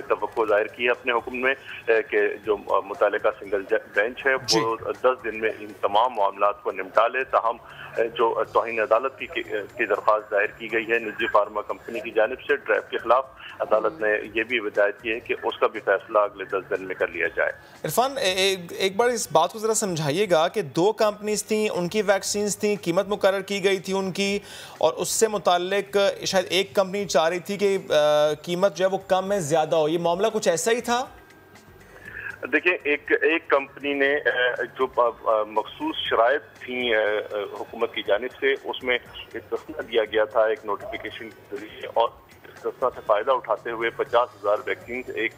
तवक्को जाहिर की है अपने हुक्म में कि जो मुतल्लिका सिंगल बेंच है वो 10 दिन में इन तमाम मामलात को निपटा ले। ताहम जो तौहीन अदालत की दरख्वास्त दायर की गई है निजी फार्मा कंपनी की जानिब से ड्रैप के खिलाफ, अदालत ने यह भी हिदायत की है कि उसका भी फैसला अगले 10 दिन में कर लिया जाए। इरफान, एक बार इस बात को ज़रा समझाइएगा कि 2 कंपनीज थी, उनकी वैक्सीन्स थी, कीमत मुकर्रर की गई थी उनकी, और उससे मुताल्लिक शायद एक कंपनी चाह रही थी कि कीमत जो है वो कम है ज़्यादा हो, ये मामला कुछ ऐसा ही था? देखिए, एक कंपनी ने जो मखसूस शराइत थी हुकूमत की जानिब से, उसमें इस्तिस्ना दिया गया था एक नोटिफिकेशन के जरिए, और इस्तिस्ना से फ़ायदा उठाते हुए 50,000 वैक्सीन एक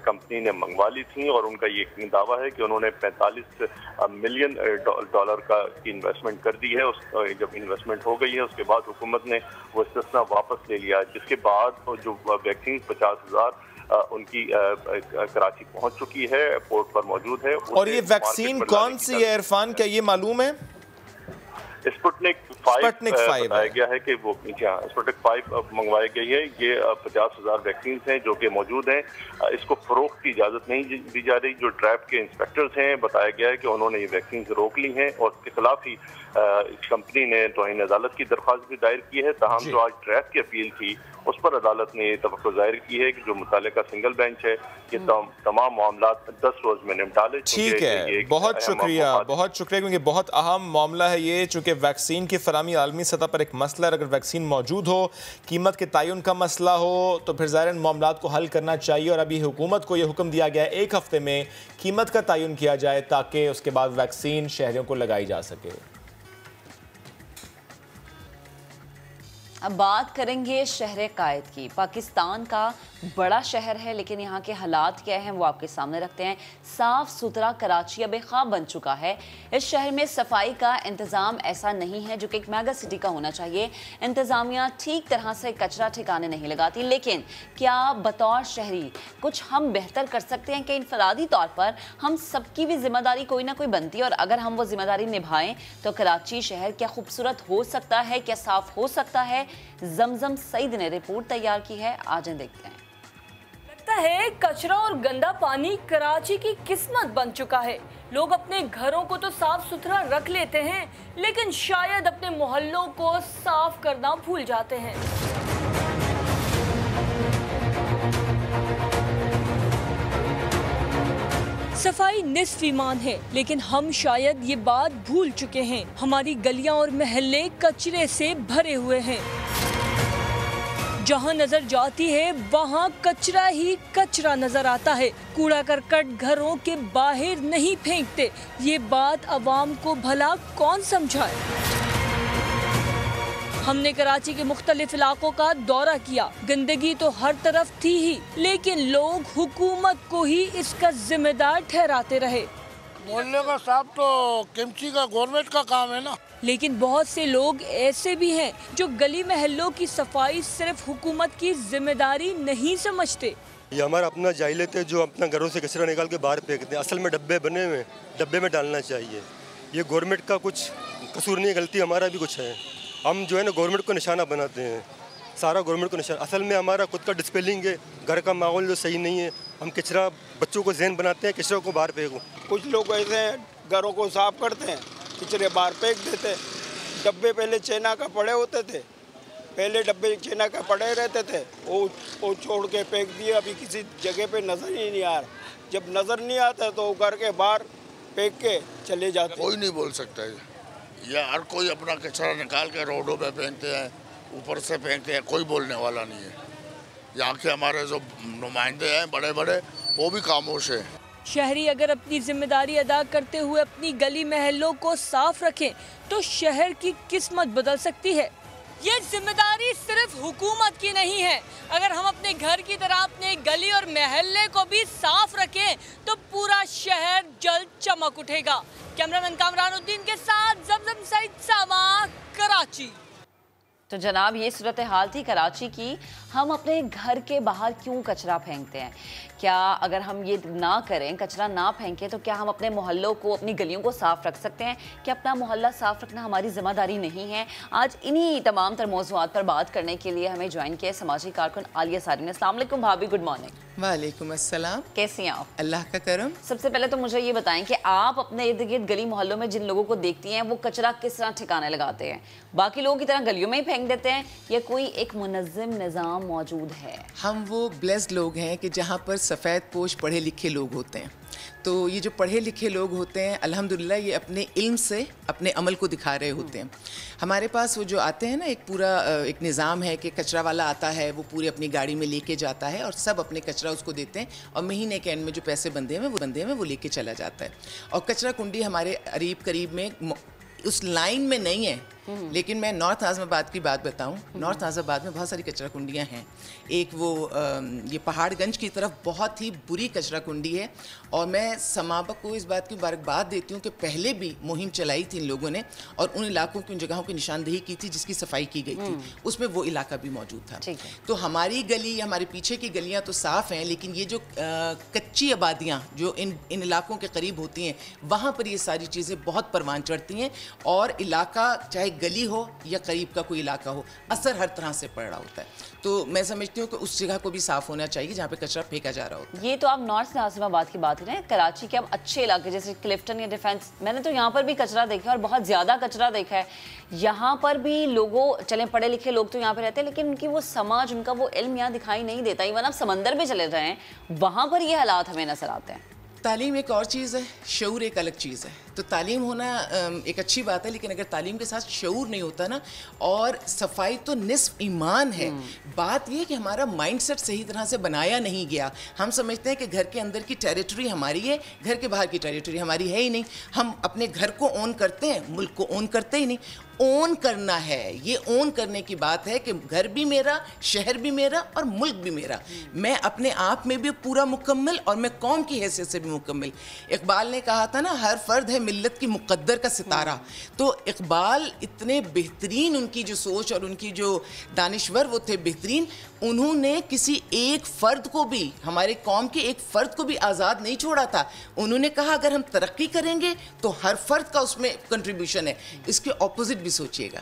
कंपनी ने मंगवा ली थी, और उनका ये दावा है कि उन्होंने 45 मिलियन डॉलर का इन्वेस्टमेंट कर दी है। जब इन्वेस्टमेंट हो गई है उसके बाद हुकूमत ने वो इस्तिस्ना वापस ले लिया, जिसके बाद जो वैक्सीन 50,000 उनकी कराची पहुंच चुकी है, पोर्ट पर मौजूद है। और ये वैक्सीन कौन सी है इरफान, क्या ये मालूम है? स्पुतनिक 5 बताया गया है कि वो स्पुतनिक 5 मंगवाई गई है। ये 50,000 वैक्सीन हैं जो कि मौजूद हैं। इसको फरोख्त की इजाज़त नहीं दी जा रही। जो ड्रैप के इंस्पेक्टर्स हैं, बताया गया है कि उन्होंने ये वैक्सीन रोक ली हैं, और इसके खिलाफ ही कंपनी ने तौहीन अदालत की दरख्वास्त भी दायर की है। ताहम जो आज ड्रैप की अपील थी उस पर अदालत ने तवक्को जाहिर की है कि जो मुतालिका सिंगल बेंच है ये तमाम मामलात 10 रोज में निपटा ले। ठीक है, बहुत शुक्रिया, क्योंकि बहुत अहम मामला है ये, चूँकि वैक्सीन की फरामी आलमी सतह पर एक मसला है। अगर वैक्सीन मौजूद हो, कीमत के तयन का मसला हो, तो फिर ज़ाहिरन मामलात को हल करना चाहिए। और अभी हुकूमत को ये हुक्म दिया गया है 1 हफ्ते में कीमत का तयन किया जाए ताकि उसके बाद वैक्सीन शहरियों को लगाई जा सके। अब बात करेंगे शहर कायद की। पाकिस्तान का बड़ा शहर है, लेकिन यहाँ के हालात क्या हैं वो आपके सामने रखते हैं। साफ सुथरा कराची अब ख्वाब बन चुका है। इस शहर में सफाई का इंतज़ाम ऐसा नहीं है जो कि एक मेगा सिटी का होना चाहिए। इंतज़ामिया ठीक तरह से कचरा ठिकाने नहीं लगाती। लेकिन क्या बतौर शहरी कुछ हम बेहतर कर सकते हैं कि इनफरादी तौर पर हम सबकी भी जिम्मेदारी कोई ना कोई बनती है, और अगर हम वो जिम्मेदारी निभाएं तो कराची शहर क्या खूबसूरत हो सकता है, क्या साफ हो सकता है। जमजम सईद ने रिपोर्ट तैयार की है, आज देखते हैं। लगता है कचरा और गंदा पानी कराची की किस्मत बन चुका है। लोग अपने घरों को तो साफ सुथरा रख लेते हैं, लेकिन शायद अपने मोहल्लों को साफ करना भूल जाते हैं। सफाई निस्फ ईमान है, लेकिन हम शायद ये बात भूल चुके हैं। हमारी गलियां और मोहल्ले कचरे से भरे हुए हैं। जहां नजर जाती है वहां कचरा ही कचरा नजर आता है। कूड़ा करकट घरों के बाहर नहीं फेंकते। ये बात अवाम को भला कौन समझाए। हमने कराची के मुख्तलिफ इलाकों का दौरा किया। गंदगी तो हर तरफ थी ही, लेकिन लोग हुकूमत को ही इसका जिम्मेदार ठहराते रहे। मोहल्ले का साफ तो केमची का गवर्नमेंट का काम है ना। लेकिन बहुत से लोग ऐसे भी हैं जो गली मोहल्लों की सफाई सिर्फ हुकूमत की जिम्मेदारी नहीं समझते। ये हमारा अपना जाहिलियत है जो अपना घरों से कचरा निकाल के बाहर फेंकते हैं। असल में डब्बे बने हुए, डब्बे में डालना चाहिए। ये गवर्नमेंट का कुछ कसूर नहीं है, गलती हमारा भी कुछ है। हम जो है ना गवर्नमेंट को निशाना बनाते हैं, सारा गवर्नमेंट को निशाना। असल में हमारा खुद का डिसिप्लिन है, घर का माहौल जो सही नहीं है। हम कचरा बच्चों को ज़हन बनाते हैं कचरा को बाहर फेंको। कुछ लोग ऐसे हैं घरों को साफ करते हैं, कचरे बाहर फेंक देते। डब्बे पहले चेना का पड़े होते थे, पहले डब्बे चेना का पड़े रहते थे, वो छोड़ के फेंक दिए। अभी किसी जगह पे नज़र ही नहीं आ रहा। जब नज़र नहीं आता तो घर के बाहर फेंक के चले जाते। कोई नहीं बोल सकता है, या हर कोई अपना कचरा निकाल के रोडों पे फेंकते हैं, ऊपर से फेंकते हैं, कोई बोलने वाला नहीं है। यहाँ के हमारे जो नुमाइंदे हैं बड़े बड़े, वो भी खामोश है। शहरी अगर अपनी जिम्मेदारी अदा करते हुए अपनी गली मोहल्लों को साफ रखें तो शहर की किस्मत बदल सकती है। ये जिम्मेदारी सिर्फ हुकूमत की नहीं है। अगर हम अपने घर की तरह अपने गली और मोहल्ले को भी साफ रखें तो पूरा शहर जल्द चमक उठेगा। कैमरामैन कामरानुद्दीन के साथ जमजम सईद, सामा, कराची। तो जनाब ये सूरत हाल थी कराची की। हम अपने घर के बाहर क्यों कचरा फेंकते हैं? क्या अगर हम ये ना करें, कचरा ना फेंकें, तो क्या हम अपने मोहल्लों को, अपनी गलियों को साफ़ रख सकते हैं? क्या अपना मोहल्ला साफ़ रखना हमारी ज़िम्मेदारी नहीं है? आज इन्हीं तमाम तर मौज़ूआत पर बात करने के लिए हमें ज्वाइन किया समाजी कारकुन आलिया सारी ने। अस्सलाम वालेकुम भाभी, गुड मॉर्निंग। वालेकुम अस्सलाम। कैसी हैं आप? अल्लाह का करम। सबसे पहले तो मुझे ये बताएं कि आप अपने इर्द गिर्द गली मोहल्लों में जिन लोगों को देखती हैं वो कचरा किस तरह ठिकाने लगाते हैं? बाकी लोगों की तरह गलियों में ही फेंक देते हैं या कोई एक मुनज़्ज़म निज़ाम मौजूद है? हम वो ब्लेस्ड लोग हैं कि जहाँ पर सफ़ेद पोश पढ़े लिखे लोग होते हैं। तो ये जो पढ़े लिखे लोग होते हैं अल्हम्दुलिल्लाह ये अपने इल्म से अपने अमल को दिखा रहे होते हैं। हमारे पास वो जो आते हैं ना, एक पूरा एक निज़ाम है कि कचरा वाला आता है, वो पूरी अपनी गाड़ी में लेके जाता है और सब अपने कचरा उसको देते हैं और महीने के एंड में जो पैसे बंधे हुए वो लेके चला जाता है। और कचरा कुंडी हमारे करीब में उस लाइन में नहीं है, लेकिन मैं नॉर्थ आज़माबाद की बात बताऊं। नॉर्थ आज़माबाद में बहुत सारी कचरा कुंडियां हैं। एक वो ये पहाड़गंज की तरफ बहुत ही बुरी कचरा कुंडी है और मैं समाबक को इस बात की मुबारकबाद देती हूँ कि पहले भी मुहिम चलाई थी इन लोगों ने और उन इलाकों की, उन जगहों की निशानदेही की थी जिसकी सफाई की गई थी, उसमें वो इलाका भी मौजूद था। तो हमारी गली, हमारे पीछे की गलियाँ तो साफ़ हैं, लेकिन ये जो कच्ची आबादियाँ जो इन इलाकों के करीब होती हैं, वहाँ पर ये सारी चीज़ें बहुत परवान चढ़ती हैं और इलाका चाहे गली हो या करीब का कोई इलाका हो, असर हर तरह से पड़ रहा होता है। तो मैं समझती हूँ कि उस जगह को भी साफ़ होना चाहिए जहाँ पे कचरा फेंका जा रहा होता है। ये तो आप नॉर्थ आज़माबाद की बात करें हैं, कराची के अब अच्छे इलाके जैसे क्लिफ्टन या डिफेंस, मैंने तो यहाँ पर भी कचरा देखा है और बहुत ज़्यादा कचरा देखा है। यहाँ पर भी लोगों, चले पढ़े लिखे लोग तो यहाँ पे रहते हैं, लेकिन उनकी वो समाज, उनका वो इल्म यहाँ दिखाई नहीं देता। इवन आप समंदर में चले जाएँ, वहाँ पर ये हालात हमें नजर आते हैं। तालीम एक और चीज़ है, शऊर एक अलग चीज़ है। तो तालीम होना एक अच्छी बात है, लेकिन अगर तालीम के साथ शऊर नहीं होता ना, और सफाई तो निस्फ ईमान है। बात यह कि हमारा माइंडसेट सही तरह से बनाया नहीं गया। हम समझते हैं कि घर के अंदर की टेरिटरी हमारी है, घर के बाहर की टेरिटरी हमारी है ही नहीं। हम अपने घर को ओन करते हैं, मुल्क को ओन करते ही नहीं। ओन करना है, ये ओन करने की बात है कि घर भी मेरा, शहर भी मेरा और मुल्क भी मेरा। मैं अपने आप में भी पूरा मुकम्मल और मैं कौम की हैसियत से भी मुकम्मल। इकबाल ने कहा था ना, हर फर्द है मिल्लत की मुक़द्दर का सितारा। तो इकबाल इतने बेहतरीन, उनकी जो सोच और उनकी जो दानिश्वर वो थे बेहतरीन, उन्होंने किसी एक फ़र्द को भी, हमारे कौम के एक फ़र्द को भी आज़ाद नहीं छोड़ा था। उन्होंने कहा अगर हम तरक्की करेंगे तो हर फ़र्द का उसमें कंट्रीब्यूशन है। इसके ऑपोजिट भी सोचिएगा,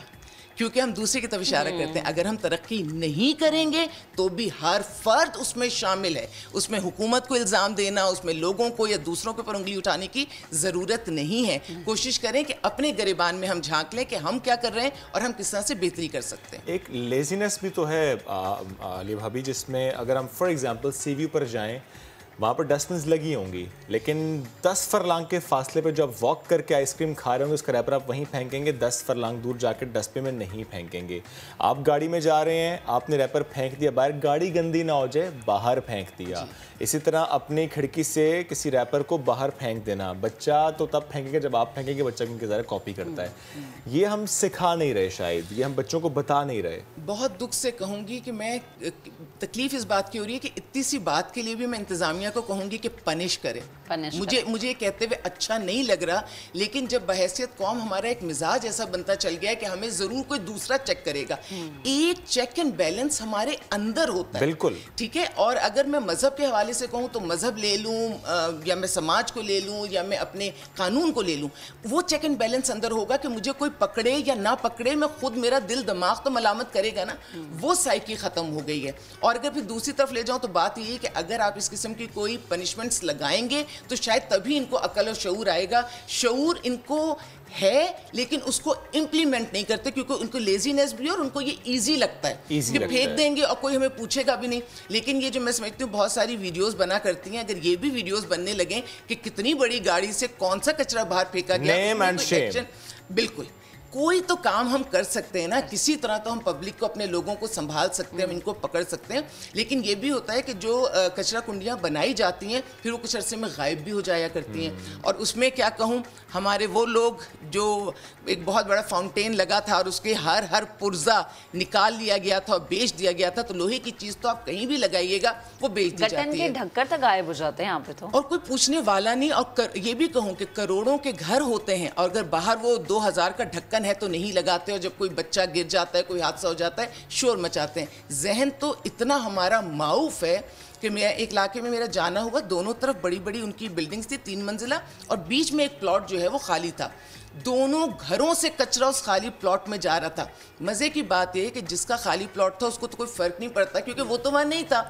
क्योंकि हम दूसरे की तरफ इशारा करते हैं। अगर हम तरक्की नहीं करेंगे तो भी हर फर्द उसमें शामिल है। उसमें हुकूमत को इल्ज़ाम देना, उसमें लोगों को या दूसरों के ऊपर उंगली उठाने की ज़रूरत नहीं है। कोशिश करें कि अपने गिरबान में हम झांक लें कि हम क्या कर रहे हैं और हम किस तरह से बेहतरी कर सकते हैं। एक लेजीनेस भी तो है आलिया भाभी, जिसमें अगर हम फॉर एग्जांपल सीव्यू पर जाएं, वहाँ पर डस्टबिन लगी होंगी, लेकिन 10 फरलांग के फासले पर जब वॉक करके आइसक्रीम खा रहे होंगे उसका रैपर आप वहीं फेंकेंगे, 10 फरलांग दूर जाकर डस्टबिन में नहीं फेंकेंगे। आप गाड़ी में जा रहे हैं, आपने रैपर फेंक दिया बाहर, गाड़ी गंदी ना हो जाए, बाहर फेंक दिया। इसी तरह अपनी खिड़की से किसी रैपर को बाहर फेंक देना। बच्चा तो तब फेंकेगा जब आप फेंकेंगे, बच्चा क्योंकि ज़रा कॉपी करता है। ये हम सिखा नहीं रहे, शायद ये हम बच्चों को बता नहीं रहे। बहुत दुख से कहूँगी कि मैं, तकलीफ इस बात की हो रही है कि इतनी सी बात के लिए भी मैं इंतज़ामिया को कहूँगी कि पनिश करे। मुझे कहते हुए अच्छा नहीं लग रहा, लेकिन जब बहैसियत कौम हमारा एक मिजाज ऐसा बनता चल गया है कि हमें ज़रूर कोई दूसरा चेक करेगा। एक चेक एंड बैलेंस हमारे अंदर होता है, बिल्कुल ठीक है। और अगर मैं मज़हब के हवाले से कहूँ तो मज़हब ले लूँ या मैं समाज को ले लूँ या मैं अपने कानून को ले लूँ, वो चेक एंड बैलेंस अंदर होगा कि मुझे कोई पकड़े या ना पकड़े, मैं खुद, मेरा दिल दिमाग तो मलामत करेगा ना। वो साइकी ख़त्म हो गई है। और अगर फिर दूसरी तरफ ले जाऊँ तो बात ये है कि अगर आप इस किस्म की कोई पनिशमेंट्स लगाएंगे तो शायद तभी इनको अकल और शऊर आएगा। शऊर इनको है लेकिन उसको इम्प्लीमेंट नहीं करते, क्योंकि उनको लेजीनेस भी और उनको ये इजी लगता है कि फेंक देंगे और कोई हमें पूछेगा भी नहीं। लेकिन ये जो मैं समझती हूँ बहुत सारी वीडियोस बना करती हैं, अगर ये भी वीडियोस बनने लगे कि कितनी बड़ी गाड़ी से कौन सा कचरा बाहर फेंका गया, बिल्कुल कोई तो काम हम कर सकते हैं ना, किसी तरह तो हम पब्लिक को, अपने लोगों को संभाल सकते हैं, हम इनको पकड़ सकते हैं। लेकिन ये भी होता है कि जो कचरा कुंडियाँ बनाई जाती हैं फिर वो कुछ अरसे में गायब भी हो जाया करती हैं। और उसमें क्या कहूँ, हमारे वो लोग जो एक बहुत बड़ा फाउंटेन लगा था और उसके हर पुर्जा निकाल लिया गया था और बेच दिया गया था, तो लोहे की चीज़ तो आप कहीं भी लगाइएगा वो बेच दी जाती है, ढक्कन तक गायब हो जाते हैं यहाँ पे तो, और कोई पूछने वाला नहीं। और ये भी कहूँ कि करोड़ों के घर होते हैं और अगर बाहर वो 2000 का ढक्कन है तो नहीं लगाते, और जब कोई बच्चा गिर जाता है, कोई हादसा हो जाता है, शोर मचाते हैं। जहन तो इतना हमारा माऊफ है कि मैं एक इलाके में मेरा जाना हुआ, दोनों तरफ बड़ी बड़ी उनकी बिल्डिंग्स थी 3 मंजिला, और बीच में एक प्लॉट जो है वो खाली था। दोनों घरों से कचरा उस खाली प्लॉट में जा रहा था। मज़े की बात यह है कि जिसका खाली प्लॉट था उसको तो कोई फ़र्क नहीं पड़ता, क्योंकि वो तो वहाँ नहीं था।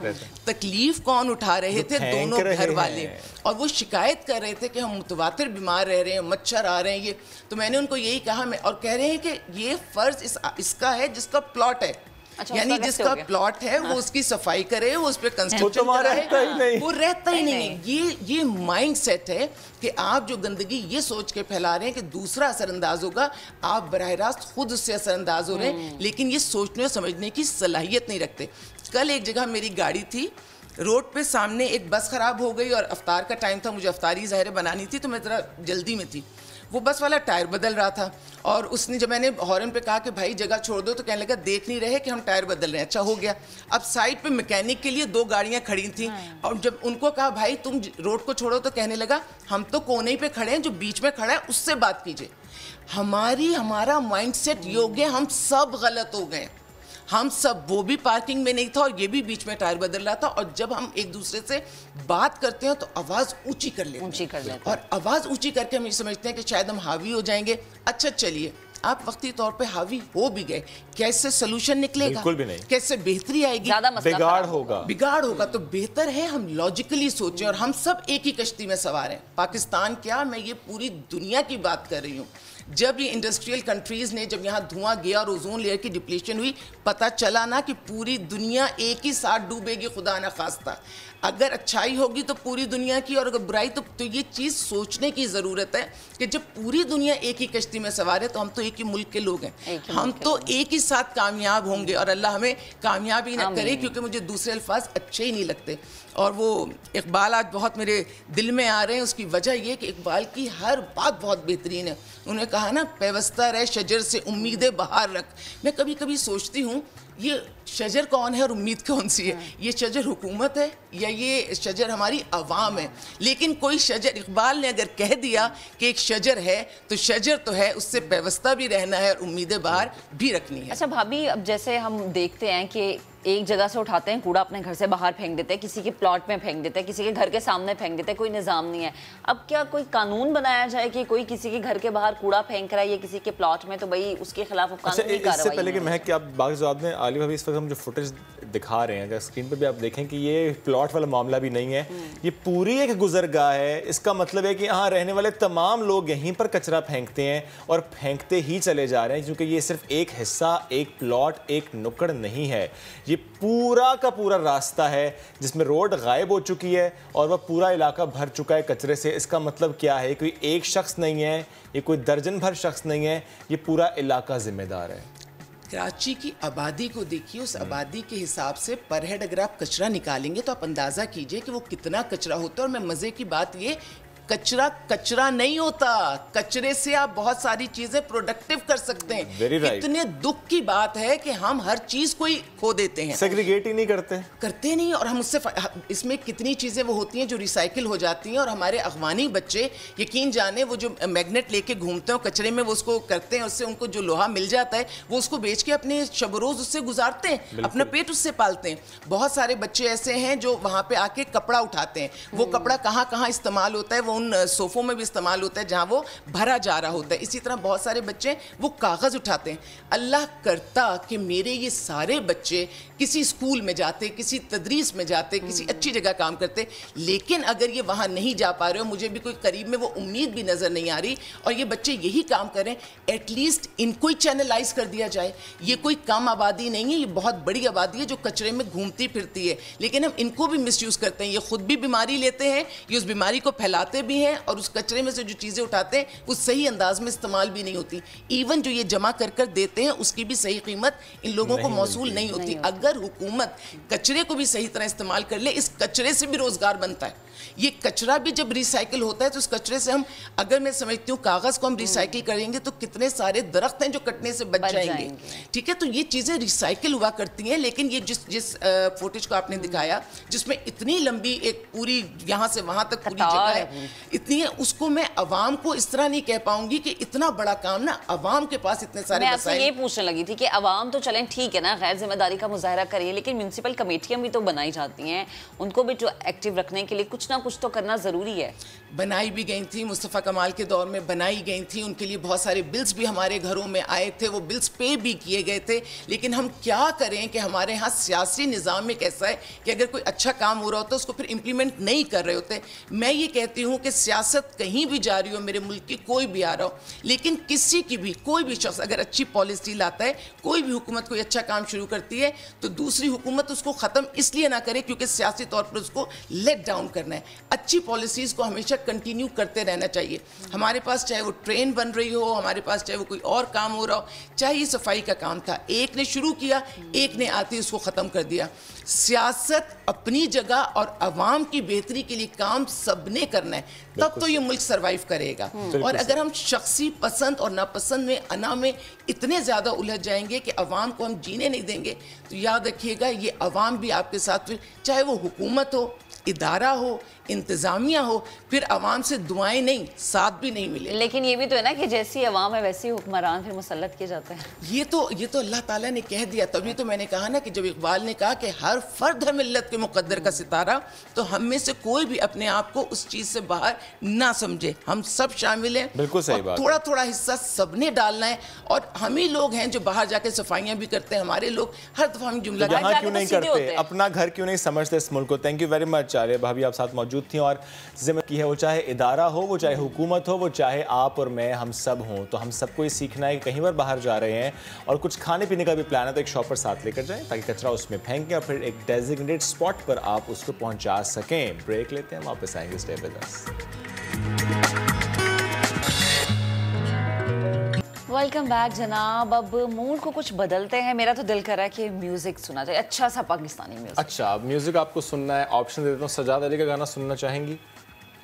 तकलीफ कौन उठा रहे थे? दोनों घर वाले। और वो शिकायत कर रहे थे कि हम मुतवातिर बीमार रह रहे हैं, मच्छर आ रहे हैं ये। तो मैंने उनको यही कहा, मैं और कह रहे हैं कि ये फ़र्ज़ इसका है जिसका प्लॉट है। अच्छा, यानी जिसका प्लॉट है वो उसकी सफाई करे, वो उस पर कंस्ट्रक्शन कराए, वो रहता ही नहीं। ये माइंड सेट है कि आप जो गंदगी ये सोच के फैला रहे हैं कि दूसरा असरअंदाज होगा, आप बराह रास्त खुद उससे असरअंदाज हो रहे हैं, लेकिन ये सोचने और समझने की सलाहियत नहीं रखते। कल एक जगह मेरी गाड़ी थी, रोड पे सामने एक बस ख़राब हो गई और अफ्तार का टाइम था, मुझे अफ्तारी ज़ाहिर बनानी थी, तो मैं ज़रा जल्दी में थी। वो बस वाला टायर बदल रहा था और उसने जब मैंने हॉर्न पे कहा कि भाई जगह छोड़ दो, तो कहने लगा देख नहीं रहे कि हम टायर बदल रहे हैं। अच्छा हो गया। अब साइड पे मैकेनिक के लिए 2 गाड़ियां खड़ी थी और जब उनको कहा भाई तुम रोड को छोड़ो, तो कहने लगा हम तो कोने पे खड़े हैं, जो बीच में खड़ा है उससे बात कीजिए। हमारा माइंडसेट योग है, हम सब गलत हो गए। हम सब, वो भी पार्किंग में नहीं था और ये भी बीच में टायर बदल रहा था, और जब हम एक दूसरे से बात करते हैं तो आवाज़ ऊंची कर लेते हैं और आवाज़ ऊंची करके हम ये समझते हैं कि शायद हम हावी हो जाएंगे। अच्छा चलिए, आप वक्ती तौर पे हावी हो भी गए, कैसे सोल्यूशन निकलेगा? बिल्कुल भी नहीं। कैसे बेहतरी आएगी? बिगाड़ होगा। तो बेहतर है हम लॉजिकली सोचें, और हम सब एक ही कश्ती में सवार हैं। पाकिस्तान क्या, मैं ये पूरी दुनिया की बात कर रही हूँ। जब ये इंडस्ट्रियल कंट्रीज़ ने, जब यहाँ धुआं गया और ओजोन लेयर की डिप्लीशन हुई, पता चला ना कि पूरी दुनिया एक ही साथ डूबेगी, खुदा न खास्ता। अगर अच्छाई होगी तो पूरी दुनिया की, और अगर बुराई तो ये चीज़ सोचने की ज़रूरत है कि जब पूरी दुनिया एक ही कश्ती में सवार है तो हम तो एक ही मुल्क के लोग हैं, हम तो एक ही साथ कामयाब होंगे। और अल्लाह हमें कामयाबी ना करे, क्योंकि मुझे दूसरे अल्फाज अच्छे ही नहीं लगते। और वो इकबाल आज बहुत मेरे दिल में आ रहे हैं, उसकी वजह ये कि इकबाल की हर बात बहुत बेहतरीन है। उन्होंने कहा ना, पैवस्ता रहे शजर से उम्मीदें बाहर रख। मैं कभी कभी सोचती हूँ ये शजर कौन है और उम्मीद कौन सी है? ये शजर हुकूमत है या ये शजर हमारी आवाम है? लेकिन कोई शजर, इकबाल ने अगर कह दिया कि एक शजर है तो शजर तो है, उससे व्यवस्था भी रहना है और उम्मीदें बाहर भी रखनी है। अच्छा भाभी, अब जैसे हम देखते हैं कि एक जगह से उठाते हैं कूड़ा, अपने घर से बाहर फेंक देते हैं, किसी के प्लॉट में फेंक देते हैं, किसी के घर के सामने फेंक देते हैं, कोई निज़ाम नहीं है। अब क्या कोई कानून बनाया जाए कि कोई किसी के घर के बाहर कूड़ा फेंक रहा है या किसी के प्लॉट में, तो भाई उसके खिलाफ कानूनी कार्रवाई? इससे पहले कि महक कि आप बाकी जवाब दें, आलिफ अभी इस वक्त हम जो फुटेज दिखा रहे हैं, अगर स्क्रीन पर भी आप देखें कि ये प्लॉट वाला मामला भी नहीं है, ये पूरी एक गुजरगाह है। इसका मतलब है कि यहाँ रहने वाले तमाम लोग यहीं पर कचरा फेंकते हैं और फेंकते ही चले जा रहे हैं, क्योंकि ये सिर्फ एक हिस्सा, एक प्लॉट, एक नुक्कड़ नहीं है, ये पूरा का पूरा रास्ता है जिसमें रोड गायब हो चुकी है और वह पूरा इलाका भर चुका है कचरे से। इसका मतलब क्या है? कोई एक शख्स नहीं है, ये कोई दर्जन भर शख्स नहीं है, ये पूरा इलाका जिम्मेदार है। कराची की आबादी को देखिए, उस आबादी के हिसाब से पर हेड अगर आप कचरा निकालेंगे तो आप अंदाज़ा कीजिए कि वो कितना कचरा होता है। और मैं मज़े की बात ये, कचरा नहीं होता, कचरे से आप बहुत सारी चीजें प्रोडक्टिव कर सकते हैं। कितने दुख की बात है कि हम हर चीज को ही खो देते हैं, सेग्रीगेट ही नहीं करते नहीं। और हम उससे, इसमें कितनी चीजें वो होती हैं जो रिसाइकिल हो जाती हैं। और हमारे अफगानी बच्चे, यकीन जाने, वो जो मैग्नेट लेके घूमते हैं कचरे में, वो उसको करते हैं, उससे उनको जो लोहा मिल जाता है वो उसको बेच के अपने शब रोज उससे गुजारते हैं, अपना पेट उससे पालते हैं। बहुत सारे बच्चे ऐसे हैं जो वहाँ पे आके कपड़ा उठाते हैं। वो कपड़ा कहाँ कहाँ इस्तेमाल होता है, वो उन सोफों में भी इस्तेमाल होता है जहाँ वो भरा जा रहा होता है। इसी तरह बहुत सारे बच्चे वो कागज़ उठाते हैं। अल्लाह करता कि मेरे ये सारे बच्चे किसी स्कूल में जाते, किसी तदरीस में जाते, किसी अच्छी जगह काम करते, लेकिन अगर ये वहाँ नहीं जा पा रहे हो, मुझे भी कोई करीब में वो उम्मीद भी नज़र नहीं आ रही, और ये बच्चे यही काम करें, एटलीस्ट इनको ही चैनलाइज कर दिया जाए। ये कोई कम आबादी नहीं है, ये बहुत बड़ी आबादी है जो कचरे में घूमती फिरती है, लेकिन हम इनको भी मिसयूज़ करते हैं। ये खुद भी बीमारी लेते हैं, ये उस बीमारी को फैलाते भी हैं, और उस कचरे में से जो चीज़ें उठाते हैं वो सही अंदाज में इस्तेमाल भी नहीं होती। इवन जो ये जमा कर कर देते हैं उसकी भी सही कीमत इन लोगों को मौसूल नहीं होती। अगर हुकूमत कचरे को भी सही तरह इस्तेमाल कर ले, इस कचरे से भी रोज़गार बनता है। ये कचरा भी जब रिसाइकिल होता है तो उस कचरे से हम, अगर मैं समझती हूँ कागज़ को हम रिसाइकिल करेंगे तो कितने सारे दरख्त हैं जो कटने से बच जाएंगे। ठीक है, तो ये चीज़ें रिसाइकिल हुआ करती हैं। लेकिन ये जिस फुटेज को आपने दिखाया जिसमें इतनी लंबी एक पूरी यहाँ से वहाँ तक पूरी जगह है, इतनी है, उसको मैं अवाम को इस तरह नहीं कह पाऊंगी कि इतना बड़ा काम ना अवाम के पास इतने सारे। मैं आपसे ये पूछने लगी थी कि अवाम तो चलें ठीक है ना, गैर जिम्मेदारी का मुजाहरा करिए, लेकिन म्यूनसिपल कमेटियां भी तो बनाई जाती हैं, उनको भी तो एक्टिव रखने के लिए कुछ ना कुछ तो करना ज़रूरी है। बनाई भी गई थी, मुस्तफ़ा कमाल के दौर में बनाई गई थी, उनके लिए बहुत सारे बिल्स भी हमारे घरों में आए थे, वो बिल्स पे भी किए गए थे। लेकिन हम क्या करें कि हमारे यहाँ सियासी निज़ाम में कैसा है कि अगर कोई अच्छा काम हो रहा होता है उसको फिर इम्प्लीमेंट नहीं कर रहे होते। मैं ये कहती हूँ कि सियासत कहीं भी जा रही हो, मेरे मुल्क की कोई भी आ रहा हो, लेकिन किसी की भी कोई भी शख्स अगर अच्छी पॉलिसी लाता है, कोई भी हुकूमत कोई अच्छा काम शुरू करती है तो दूसरी हुकूमत उसको ख़त्म इसलिए ना करे क्योंकि सियासी तौर पर उसको लेट डाउन करना है। अच्छी पॉलिसीज़ को हमेशा कंटिन्यू करते रहना चाहिए। हमारे पास चाहे वो ट्रेन बन रही हो, हमारे पास चाहे वो कोई और काम हो रहा हो, चाहे ये सफाई का काम था, एक ने शुरू किया, एक ने आते उसको ख़त्म कर दिया। सियासत अपनी जगह और अवाम की बेहतरी के लिए काम सबने करना है, तब तो ये मुल्क सरवाइव करेगा। और अगर हम शख्सी पसंद और नापसंद में अना में इतने ज़्यादा उलझ जाएंगे कि अवाम को हम जीने नहीं देंगे, तो याद रखिएगा ये अवाम भी आपके साथ, फिर चाहे वो हुकूमत हो, इदारा हो, इंतज़ामिया हो, फिर अवाम से दुआएं नहीं, साथ भी नहीं मिले। लेकिन ये भी तो है ना कि जैसी अवाम है वैसी हुक्मरान फिर मुसल्लत किए जाते हैं। ये तो अल्लाह ताला ने कह दिया, तभी तो मैंने कहा ना कि जब इकबाल ने कहा कि हर फर्द है मिल्लत के मुकद्दर का सितारा, तो हम में से कोई भी अपने आप को उस चीज़ से बाहर ना समझे, हम सब शामिल हैं। बिल्कुल सही बात। थोड़ा थोड़ा हिस्सा सबने डालना है, और हम ही लोग हैं जो बाहर जाके सफाइयाँ भी करते हैं। हमारे लोग हर दफ़ा हम जुमला यहाँ क्यों नहीं करते, अपना घर क्यों नहीं समझते इस मुल्क को। Thank you very much Arya भाभी, आप साथ मौजूद थी और जिम्मे की है, वो चाहे इदारा हो, वो चाहे हुकूमत हो, वो चाहे आप और मैं, हम सब हों, तो हम सबको ये सीखना है कि कहीं बार बाहर जा रहे हैं और कुछ खाने पीने का भी प्लान है तो एक शॉपर साथ लेकर जाएं ताकि कचरा उसमें फेंकें और फिर एक डेजिग्नेटेड स्पॉट पर आप उसको पहुंचा सकें। ब्रेक लेते हैं, वापस आएंगे, stay with us. Welcome back जनाब। अब मूड को कुछ बदलते हैं, मेरा तो दिल कर रहा है कि म्यूजिक सुना जाए, अच्छा सा पाकिस्तानी म्यूजिक। अच्छा, अब म्यूजिक आपको सुनना है, ऑप्शन दे देता हूँ। सजाद अली का गाना सुनना चाहेंगी?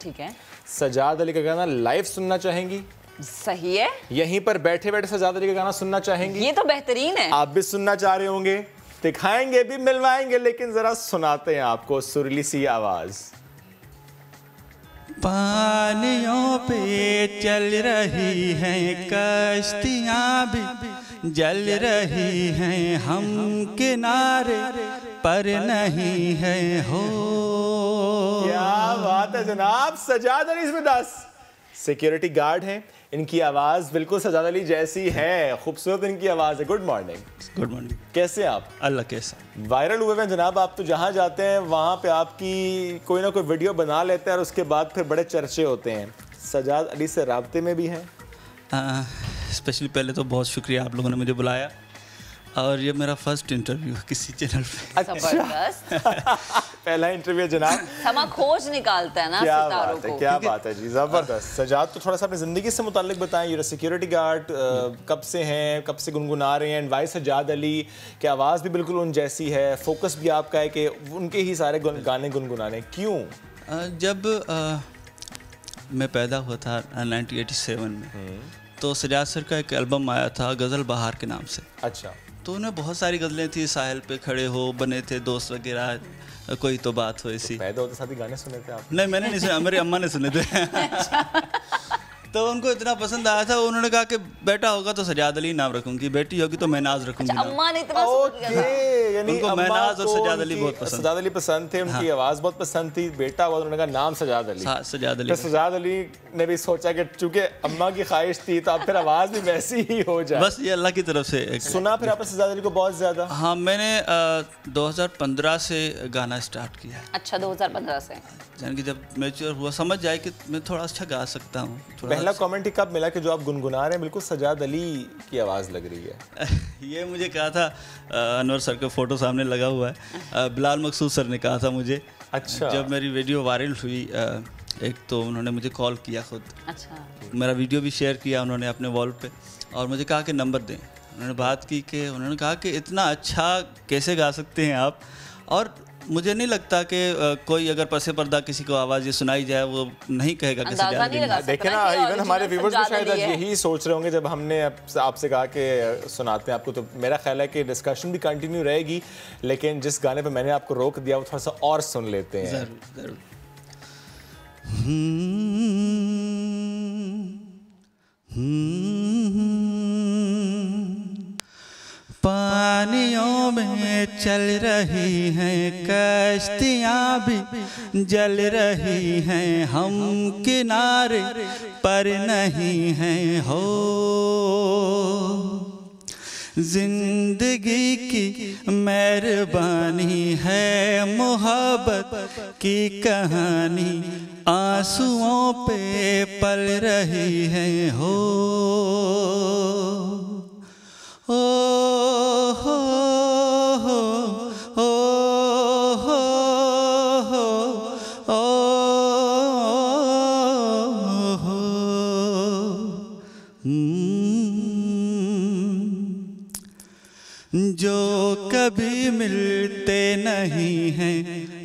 ठीक है। सजाद अली का गाना लाइव सुनना चाहेंगी? सही है। यहीं पर बैठे बैठे सजाद अली का गाना सुनना चाहेंगी? ये तो बेहतरीन है। आप भी सुनना चाह रहे होंगे, दिखाएंगे भी, मिलवाएंगे, लेकिन जरा सुनाते हैं आपको सुरीली सी आवाज। पानियों पे चल रही हैं कश्तियाँ भी जल रही हैं, हम किनारे पर नहीं है हो। क्या बात है जनाब, सजाद अली इसमें 10 सिक्योरिटी गार्ड हैं, इनकी आवाज बिल्कुल सजाद अली जैसी है, खूबसूरत इनकी आवाज है। Good morning. Good morning. कैसे आप? अल्लाह कैसा। वायरल हुए हैं जनाब, आप तो जहाँ जाते हैं वहाँ पे आपकी कोई ना कोई वीडियो बना लेते हैं और उसके बाद फिर बड़े चर्चे होते हैं। सजाद अली से राब्ते में भी हैं? स्पेशली पहले तो बहुत शुक्रिया आप लोगों ने मुझे बुलाया, और ये मेरा फर्स्ट इंटरव्यू किसी चैनल पे। अच्छा। पहला इंटरव्यू जनाब। समा खोज निकालता है ना सितारों को। क्या बात है जी, जबरदस्त। सजाद, तो थोड़ा सा अपनी जिंदगी से मुताल्लिक बताएं। यूर सिक्योरिटी गार्ड, कब से हैं, कब से गुनगुना रहे हैं? वाई सजाद अली की आवाज़ भी बिल्कुल उन जैसी है, फोकस भी आपका है कि उनके ही सारे गाने गुनगुनाने, क्यों? जब मैं पैदा हुआ था 1987 में, तो सजाद सर का एक एल्बम आया था गज़ल बहार के नाम से। अच्छा। तो उन्हें बहुत सारी गज़लें थी, साहिल पे खड़े हो, बने थे दोस्त वगैरह, कोई तो बात हो ऐसी। पैदा होते साथ ही गाने सुने थे आप? नहीं, मैंने नहीं सुना, मेरी अम्मा ने सुने थे। तो उनको इतना पसंद आया था, उन्होंने कहा कि बेटा होगा तो सजाद अली नाम रखूंगी, बेटी होगी तो महनाज रखूंगी। अम्मा ने इतना यानी उनको महनाज और सजाद अली बहुत पसंद। सजाद अली पसंद थे, उनकी आवाज़ बहुत पसंद थी, बेटा हुआ उन्होंने कहा नाम सजाद अली। सजाद अली। सजाद अली ने भी सोचा कि चूंकि अम्मा की ख्वाहिश थी तो अब फिर आवाज़ भी वैसी ही हो जाए। बस ये अल्लाह की तरफ से। सुना फिर आपने सजाद अली को बहुत ज़्यादा? हाँ, मैंने 2015 से गाना स्टार्ट किया। अच्छा, 2015 से, यानी कि जब मैच्योर हुआ, समझ जाए कि मैं थोड़ा अच्छा गा सकता हूँ। पहला कमेंट ही कब मिला कि जो आप गुनगुना रहे हैं बिल्कुल सजाद अली की आवाज़ लग रही है? ये मुझे कहा था, अनवर सर का फ़ोटो सामने लगा हुआ है, बिलाल मकसूद सर ने कहा था मुझे। अच्छा। जब मेरी वीडियो वायरल हुई, एक तो उन्होंने मुझे कॉल किया खुद। अच्छा। मेरा वीडियो भी शेयर किया उन्होंने अपने वॉल पे, और मुझे कहा कि नंबर दें। उन्होंने बात की कि उन्होंने कहा कि इतना अच्छा कैसे गा सकते हैं आप, और मुझे नहीं लगता कि कोई अगर पसे पर्दा किसी को आवाज़ ये सुनाई जाए वो नहीं कहेगा कि देखे ना, इवन हमारे व्यूवर्स भी शायद यही सोच रहे होंगे जब हमने आपसे कहा कि सुनाते हैं आपको। तो मेरा ख्याल है कि डिस्कशन भी कंटिन्यू रहेगी, लेकिन जिस गाने पे मैंने आपको रोक दिया वो थोड़ा सा और सुन लेते हैं। ज़रूर ज़रूर। पानियों में चल रही हैं कश्तियाँ भी जल रही हैं, हम किनारे पर नहीं हैं हो। जिंदगी की मेहरबानी है मोहब्बत की कहानी, आंसुओं पे पल रही है हो। ओ हो हो हो हो हो हो। जो कभी मिलते नहीं हैं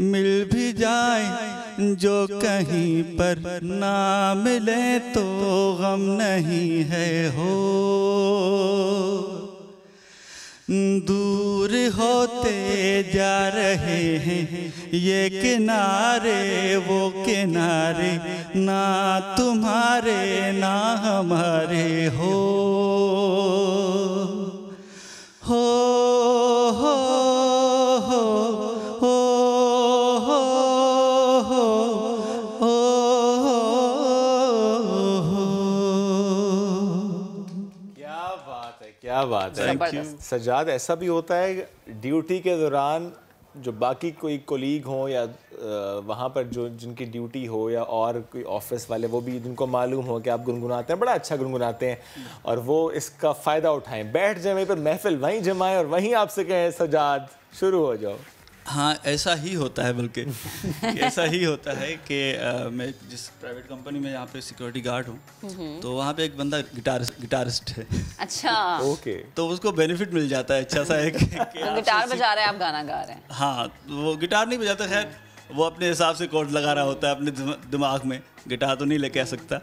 मिल भी जाए, जो कहीं पर ना मिले तो गम नहीं है हो। दूर होते जा रहे हैं ये किनारे वो किनारे, ना तुम्हारे ना हमारे हो। हो हो हो हो हो हो हो। क्या बात है, क्या बात है। सजाद, ऐसा भी होता है ड्यूटी के दौरान जो बाकी कोई कोलीग हो या वहाँ पर जो जिनकी ड्यूटी हो या और कोई ऑफिस वाले, वो भी जिनको मालूम हो कि आप गुनगुनाते हैं, बड़ा अच्छा गुनगुनाते हैं, और वो इसका फ़ायदा उठाएं, बैठ जाए वहीं पर महफिल वहीं जमाएं और वहीं आपसे कहें सजाद शुरू हो जाओ। हाँ, ऐसा ही होता है, बल्कि ऐसा ही होता है कि मैं जिस प्राइवेट कंपनी में यहाँ पे सिक्योरिटी गार्ड हूँ, तो वहाँ पे एक बंदा गिटारिस्ट है। अच्छा, ओके। तो उसको बेनिफिट मिल जाता है अच्छा सा एक तो गिटार बजा रहे हैं, आप गाना गा रहे हैं। हाँ, वो गिटार नहीं बजाता, खैर वो अपने हिसाब से कोड लगा रहा होता है अपने दिमाग में, गिटार तो नहीं लेके आ सकता,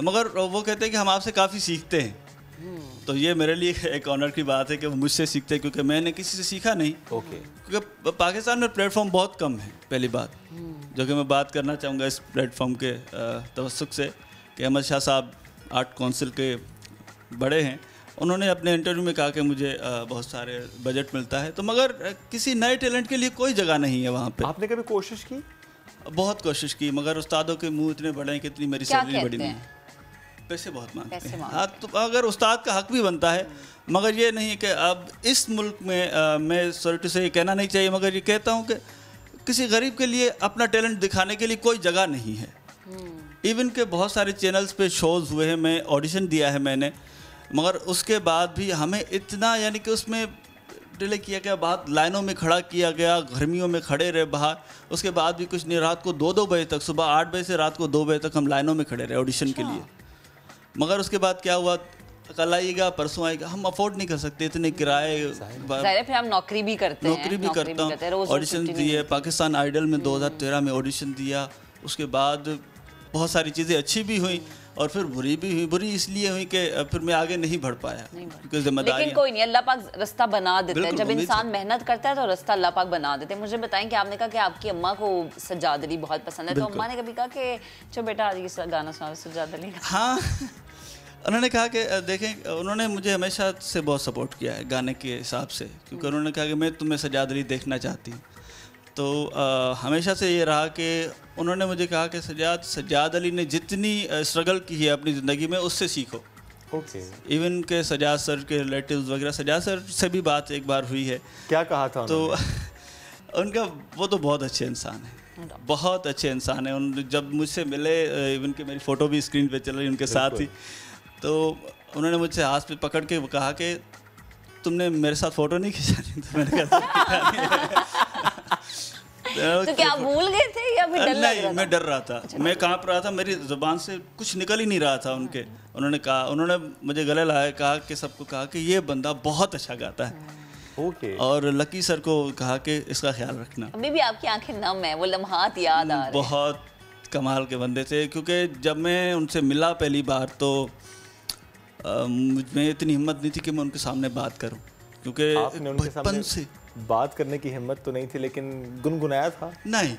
मगर वो कहते हैं कि हम आपसे काफ़ी सीखते हैं। तो ये मेरे लिए एक ऑनर की बात है कि वो मुझसे सीखते हैं, क्योंकि मैंने किसी से सीखा नहीं। ओके। क्योंकि पाकिस्तान में प्लेटफॉर्म बहुत कम है, पहली बात जो कि मैं बात करना चाहूँगा इस प्लेटफॉर्म के तवस्सुक से, कि अहमद शाह साहब आर्ट काउंसिल के बड़े हैं, उन्होंने अपने इंटरव्यू में कहा कि मुझे बहुत सारे बजट मिलता है, तो मगर किसी नए टैलेंट के लिए कोई जगह नहीं है वहाँ पे। आपने कभी कोशिश की? बहुत कोशिश की, मगर उस्तादों के मुँह इतने बड़े हैं कि इतनी मेरी सैलरी बड़ी नहीं, पैसे बहुत मांगते हैं। हाँ, तो अगर उस्ताद का हक भी बनता है, मगर ये नहीं है कि अब इस मुल्क में मैं सॉरी से ये कहना नहीं चाहिए, मगर ये कहता हूँ कि किसी गरीब के लिए अपना टैलेंट दिखाने के लिए कोई जगह नहीं है। इवन के बहुत सारे चैनल्स पे शोज़ हुए हैं, मैं ऑडिशन दिया है मैंने, मगर उसके बाद भी हमें इतना, यानी कि उसमें डिले किया गया, बहुत लाइनों में खड़ा किया गया, गर्मियों में खड़े रहे बाहर, उसके बाद भी कुछ नहीं, रात को 2-2 बजे तक, सुबह 8 बजे से रात को 2 बजे तक हम लाइनों में खड़े रहे ऑडिशन के लिए। मगर उसके बाद क्या हुआ, कल आइएगा परसों आएगा, हम अफोर्ड नहीं कर सकते इतने किराए। फिर हम नौकरी भी करते हैं, नौकरी भी करता हूँ, ऑडिशन दिए, पाकिस्तान आइडल में 2013 में ऑडिशन दिया, उसके बाद बहुत सारी चीज़ें अच्छी भी हुई और फिर बुरी भी हुई। बुरी इसलिए हुई कि फिर मैं आगे नहीं बढ़ पाया, क्योंकि जिम्मेदारी। लेकिन कोई नहीं, अल्लाह पाक रास्ता बना देता है, जब इंसान मेहनत करता है तो रास्ता अल्लाह पाक बना देते हैं। मुझे बताएं कि आपने कहा कि आपकी अम्मा को सज्जाद अली बहुत पसंद है, तो अम्मा ने कभी कहा कि चलो बेटा आज ये गाना सुना सज्जाद अली का? हाँ, उन्होंने कहा कि देखें, उन्होंने मुझे हमेशा से बहुत सपोर्ट किया है गाने के हिसाब से, क्योंकि उन्होंने कहा कि मैं तुम्हें सज्जाद अली देखना चाहती हूँ। तो हमेशा से ये रहा कि उन्होंने मुझे कहा कि सज्जाद अली ने जितनी स्ट्रगल की है अपनी ज़िंदगी में, उससे सीखो। ओके। इवन के सज्जाद सर के रिलेटिव्स वगैरह, सज्जाद सर से भी बात एक बार हुई है। क्या कहा था? तो उनका, वो तो बहुत अच्छे इंसान है, बहुत अच्छे इंसान है। उन जब मुझसे मिले, इवन के मेरी फ़ोटो भी स्क्रीन पे चल रही उनके साथ ही, तो उन्होंने मुझसे हाथ पे पकड़ के कहा कि तुमने मेरे साथ फ़ोटो नहीं खिंचानी? तो मैंने कहा तो क्या आप भूल गए थे या फिर डर लग रहा था? मैं डर रहा था, मैं कांप रहा था, मेरी ज़ुबान से कुछ निकल ही नहीं रहा था। उन्होंने कहा, उन्होंने मुझे गले लगाया, कहा कि सबको कहा कि ये बंदा बहुत अच्छा गाता है। और लकी सर को कहा कि इसका ख्याल रखना। अभी भी आपकी आंखें नम है, वो लम्हात याद आ रहे हैं। बहुत कमाल के बंदे थे, क्योंकि जब मैं उनसे मिला पहली बार तो मुझ में इतनी हिम्मत नहीं थी कि मैं उनके सामने बात करूं, क्योंकि बचपन से बात करने की हिम्मत तो नहीं थी, लेकिन गुनगुनाया था। नहीं,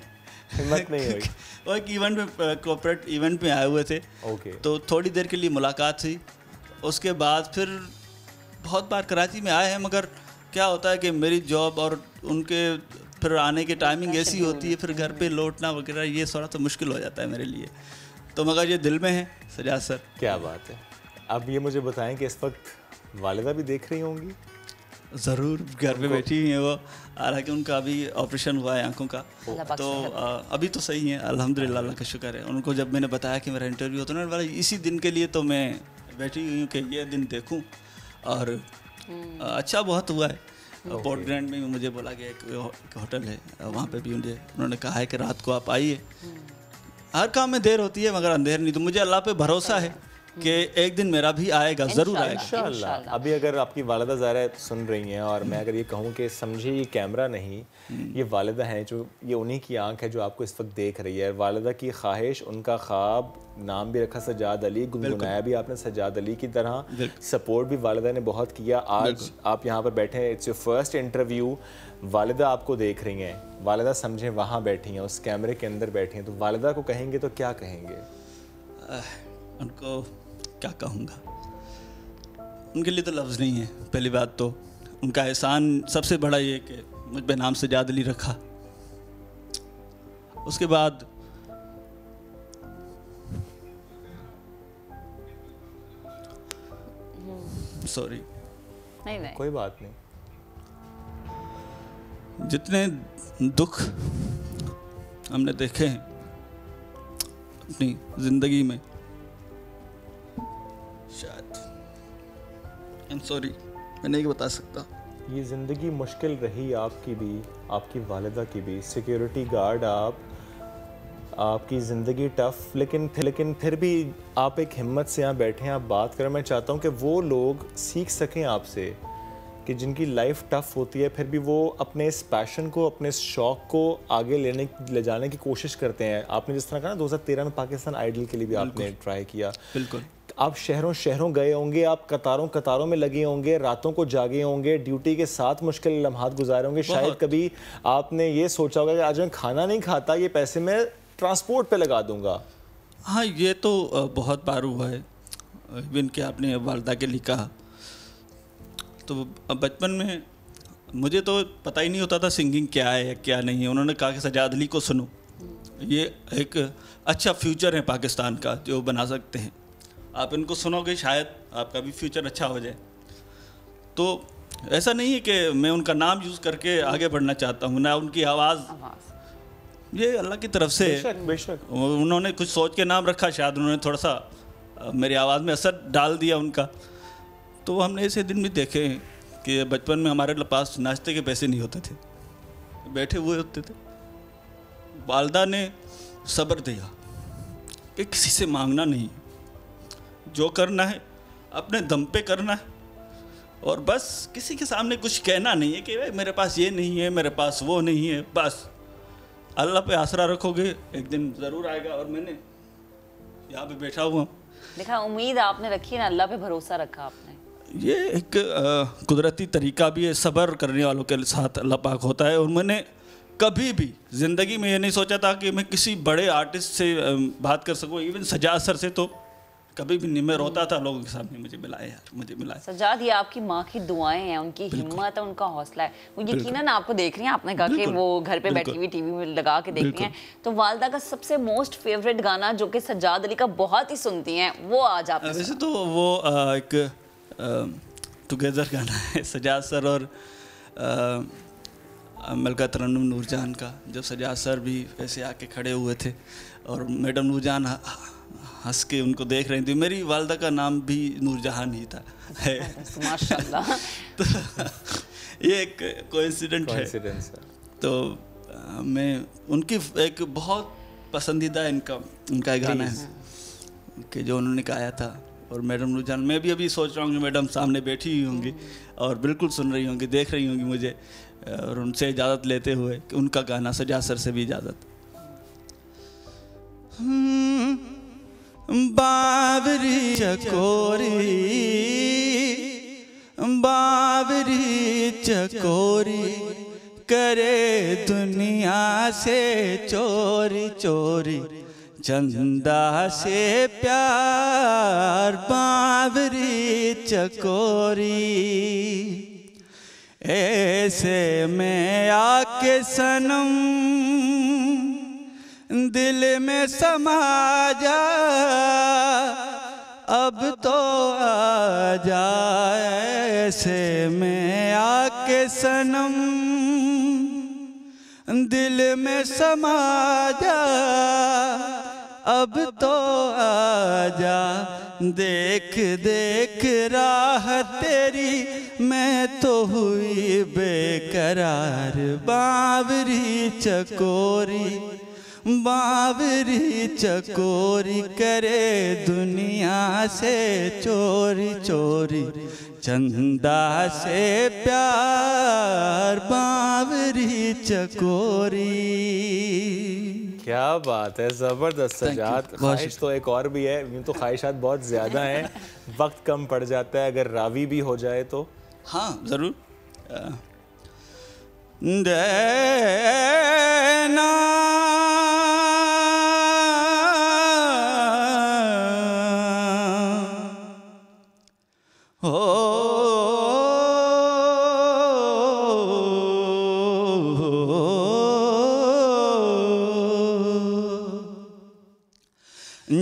हिम्मत नहीं हुई। वो एक इवेंट में, कॉर्पोरेट इवेंट में आए हुए थे, तो थोड़ी देर के लिए मुलाकात थी। उसके बाद फिर बहुत बार कराची में आए हैं, मगर क्या होता है कि मेरी जॉब और उनके फिर आने की टाइमिंग ऐसी होती है, फिर घर पे लौटना वगैरह ये थोड़ा सा मुश्किल हो जाता है मेरे लिए। तो मगर ये दिल में है सजाद सर। क्या बात है। अब ये मुझे बताएं कि इस वक्त वालिदा भी देख रही होंगी? ज़रूर, घर पे बैठी हुई हैं वो। हालांकि उनका अभी ऑपरेशन हुआ है आंखों का, तो अभी तो सही है अल्हम्दुलिल्लाह, अल्लाह का शुक्र है। उनको जब मैंने बताया कि मेरा इंटरव्यू होता है ना, इसी दिन के लिए तो मैं बैठी हुई हूँ कि ये दिन देखूँ, और अच्छा बहुत हुआ है। पोर्ट ग्रैंड में मुझे बोला गया एक होटल है, वहाँ पे भी मुझे उन्होंने कहा है कि रात को आप आइए। हर काम में देर होती है मगर अंधेर नहीं, तो मुझे अल्लाह पे भरोसा है कि एक दिन मेरा भी आएगा, ज़रूर आएगा इंशाअल्लाह। अभी अगर आपकी वालिदा ज़ाहिर है सुन रही हैं, और मैं अगर ये कहूँ कि समझे ये कैमरा नहीं, ये वालिदा हैं, जो ये उन्हीं की आंख है जो आपको इस वक्त देख रही है। वालिदा की ख्वाहिश, उनका ख्वाब, नाम भी रखा सजाद अली, गुनगुनाया भी आपने सजाद अली की तरह, सपोर्ट भी वालिदा ने बहुत किया। आज आप यहाँ पर बैठे हैं, इट्स योर फर्स्ट इंटरव्यू, वालिदा आपको देख रही हैं। वालिदा समझें वहाँ बैठी हैं, उस कैमरे के अंदर बैठी हैं, तो वालिदा को कहेंगे तो क्या कहेंगे? उनको क्या कहूँगा, उनके लिए तो लफ्ज़ नहीं है। पहली बात तो उनका एहसान सबसे बड़ा ये कि मुझ पे नाम सजाद अली रखा। उसके बाद सॉरी, नहीं कोई बात नहीं। जितने दुख हमने देखे हैं अपनी ज़िंदगी में, शायद सॉरी मैं नहीं बता सकता। ये ज़िंदगी मुश्किल रही आपकी भी, आपकी वालिदा की भी। सिक्योरिटी गार्ड आपकी ज़िंदगी टफ़, लेकिन फिर भी आप एक हिम्मत से यहाँ बैठे हैं, आप बात करें। मैं चाहता हूँ कि वो लोग सीख सकें आपसे कि जिनकी लाइफ टफ़ होती है, फिर भी वो अपने इस पैशन को, अपने इस शौक़ को आगे ले जाने की कोशिश करते हैं। आपने जिस तरह कहा ना 2013 में पाकिस्तान आइडल के लिए भी आपने ट्राई किया। बिल्कुल। आप शहरों गए होंगे, आप कतारों में लगे होंगे, रातों को जागे होंगे, ड्यूटी के साथ मुश्किल लम्हात गुजारे होंगे। शायद कभी आपने ये सोचा होगा कि आज मैं खाना नहीं खाता, ये पैसे मैं ट्रांसपोर्ट पे लगा दूंगा। हाँ, ये तो बहुत बार हुआ है। इवन कि आपने वालिदा के लिए कहा, तो बचपन में मुझे तो पता ही नहीं होता था सिंगिंग क्या है या क्या नहीं है। उन्होंने कहा कि सजाद अली को सुनो, ये एक अच्छा फ्यूचर है पाकिस्तान का जो बना सकते हैं, आप इनको सुनोगे शायद आपका भी फ्यूचर अच्छा हो जाए। तो ऐसा नहीं है कि मैं उनका नाम यूज़ करके आगे बढ़ना चाहता हूँ, ना उनकी आवाज़, ये अल्लाह की तरफ से बेशक उन्होंने कुछ सोच के नाम रखा, शायद उन्होंने थोड़ा सा मेरी आवाज़ में असर डाल दिया उनका। तो हमने ऐसे दिन भी देखे हैं कि बचपन में हमारे पास नाश्ते के पैसे नहीं होते थे, बैठे हुए होते थे। वालिदा ने सब्र दिया कि किसी से मांगना नहीं, जो करना है अपने दम पे करना है, और बस किसी के सामने कुछ कहना नहीं है कि मेरे पास ये नहीं है, मेरे पास वो नहीं है। बस अल्लाह पे आसरा रखोगे, एक दिन ज़रूर आएगा। और मैंने यहाँ पे बैठा हुआ देखा, उम्मीद आपने रखी है ना, अल्लाह पे भरोसा रखा आपने। ये एक कुदरती तरीका भी है, सब्र करने वालों के साथ अल्लाह पाक होता है। और मैंने कभी भी ज़िंदगी में ये नहीं सोचा था कि मैं किसी बड़े आर्टिस्ट से बात कर सकूँ, इवन सजाद सर से तो कभी भी नहीं। मैं रोता था लोगों के सामने, मुझे मिलाए यार, मुझे मिलाए। सजाद, ये आपकी माँ की दुआएं हैं, उनकी हिम्मत है, उनका हौसला है। वो यकीनन आपको देख रही हैं, आपने कहा कि वो घर पे बैठी हुई टीवी में लगा के देख रही हैं। तो वालिदा का सबसे मोस्ट फेवरेट गाना जो कि सजाद अली का बहुत ही सुनती हैं, वो आज आप वैसे तो वो एक टुगेदर गाना है सजाद सर और मलका तरन्नुम नूरजहान का। जब सजाद सर भी ऐसे आके खड़े हुए थे और मैडम नूरजहान हंस के उनको देख रही थी। मेरी वालिदा का नाम भी नूरजहान ही था है। माशाल्लाह। तो ये एक कोइंसिडेंट है। तो मैं उनकी एक बहुत पसंदीदा उनका एक गाना है कि जो उन्होंने गाया था, और मैडम रुझान, मैं भी अभी सोच रहा हूँ कि मैडम सामने बैठी हुई होंगी और बिल्कुल सुन रही होंगी, देख रही होंगी मुझे, और उनसे इजाज़त लेते हुए कि उनका गाना सजा सर से भी इजाज़त। बावरी चकोरी, बावरी चकोरी करे दुनिया से चोरी चोरी, चंदा से प्यार बावरी चकोरी। ऐसे में आके सनम दिल में समा जा, अब तो आ जा। ऐसे में आके सनम दिल में समा जा, अब तो आ जा। देख देख राह तेरी मैं तो हुई बेकरार, बावरी चकोरी, बावरी चकोरी करे दुनिया से चोरी चोरी, चंदा से प्यार बावरी चकोरी। क्या बात है, ज़बरदस्त सजाद। ख्वाहिश तो एक और भी है, यूँ तो ख्वाहिशात बहुत ज़्यादा हैं, वक्त कम पड़ जाता है, अगर रावी भी हो जाए तो। हाँ ज़रूर। देना हो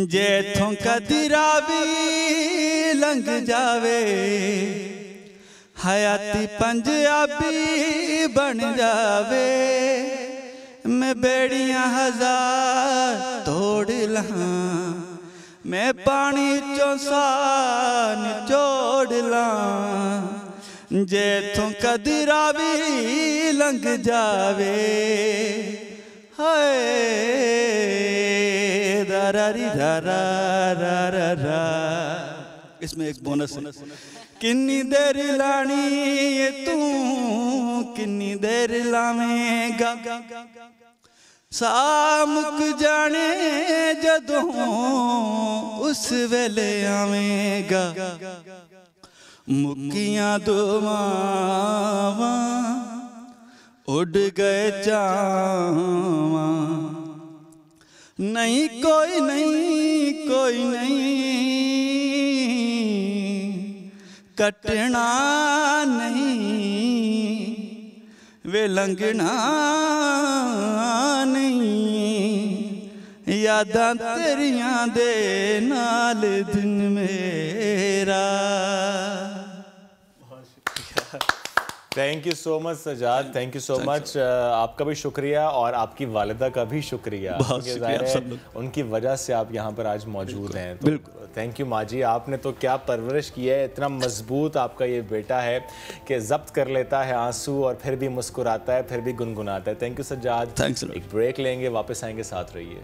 जेठों का दिरावी लंघ जावे, हयाती पंजाबी बन जावे। मैं बेड़ियां हजार तोड़ लहां, मैं पानी चौसान जोड़ लां। जेठों का दिरावी लंघ जावे, हाय दारारी दारा रा रा रा। इसमें एक बोनस है, किन्नी देर लानी ये तू, किन्नी देर लावेगा, सामुक जाने जदों उस वेले आवेगा। मुक्कियां दुआवां उड़ गए चावां, नहीं कोई नहीं कोई नहीं, कटना नहीं वे लंघना नहीं। यादां तेरियां दे नाल दिन मेरा। Thank you so much Sajjad, thank you so much. आपका भी शुक्रिया और आपकी वालिदा का भी शुक्रिया, उनकी वजह से आप यहाँ पर आज मौजूद हैं। तो थैंक यू माँ जी, आपने तो क्या परवरिश की है, इतना मजबूत आपका ये बेटा है कि जब्त कर लेता है आंसू और फिर भी मुस्कुराता है, फिर भी गुनगुनाता है। Thank you Sajjad. एक ब्रेक लेंगे, वापस आएंगे, साथ रहिए।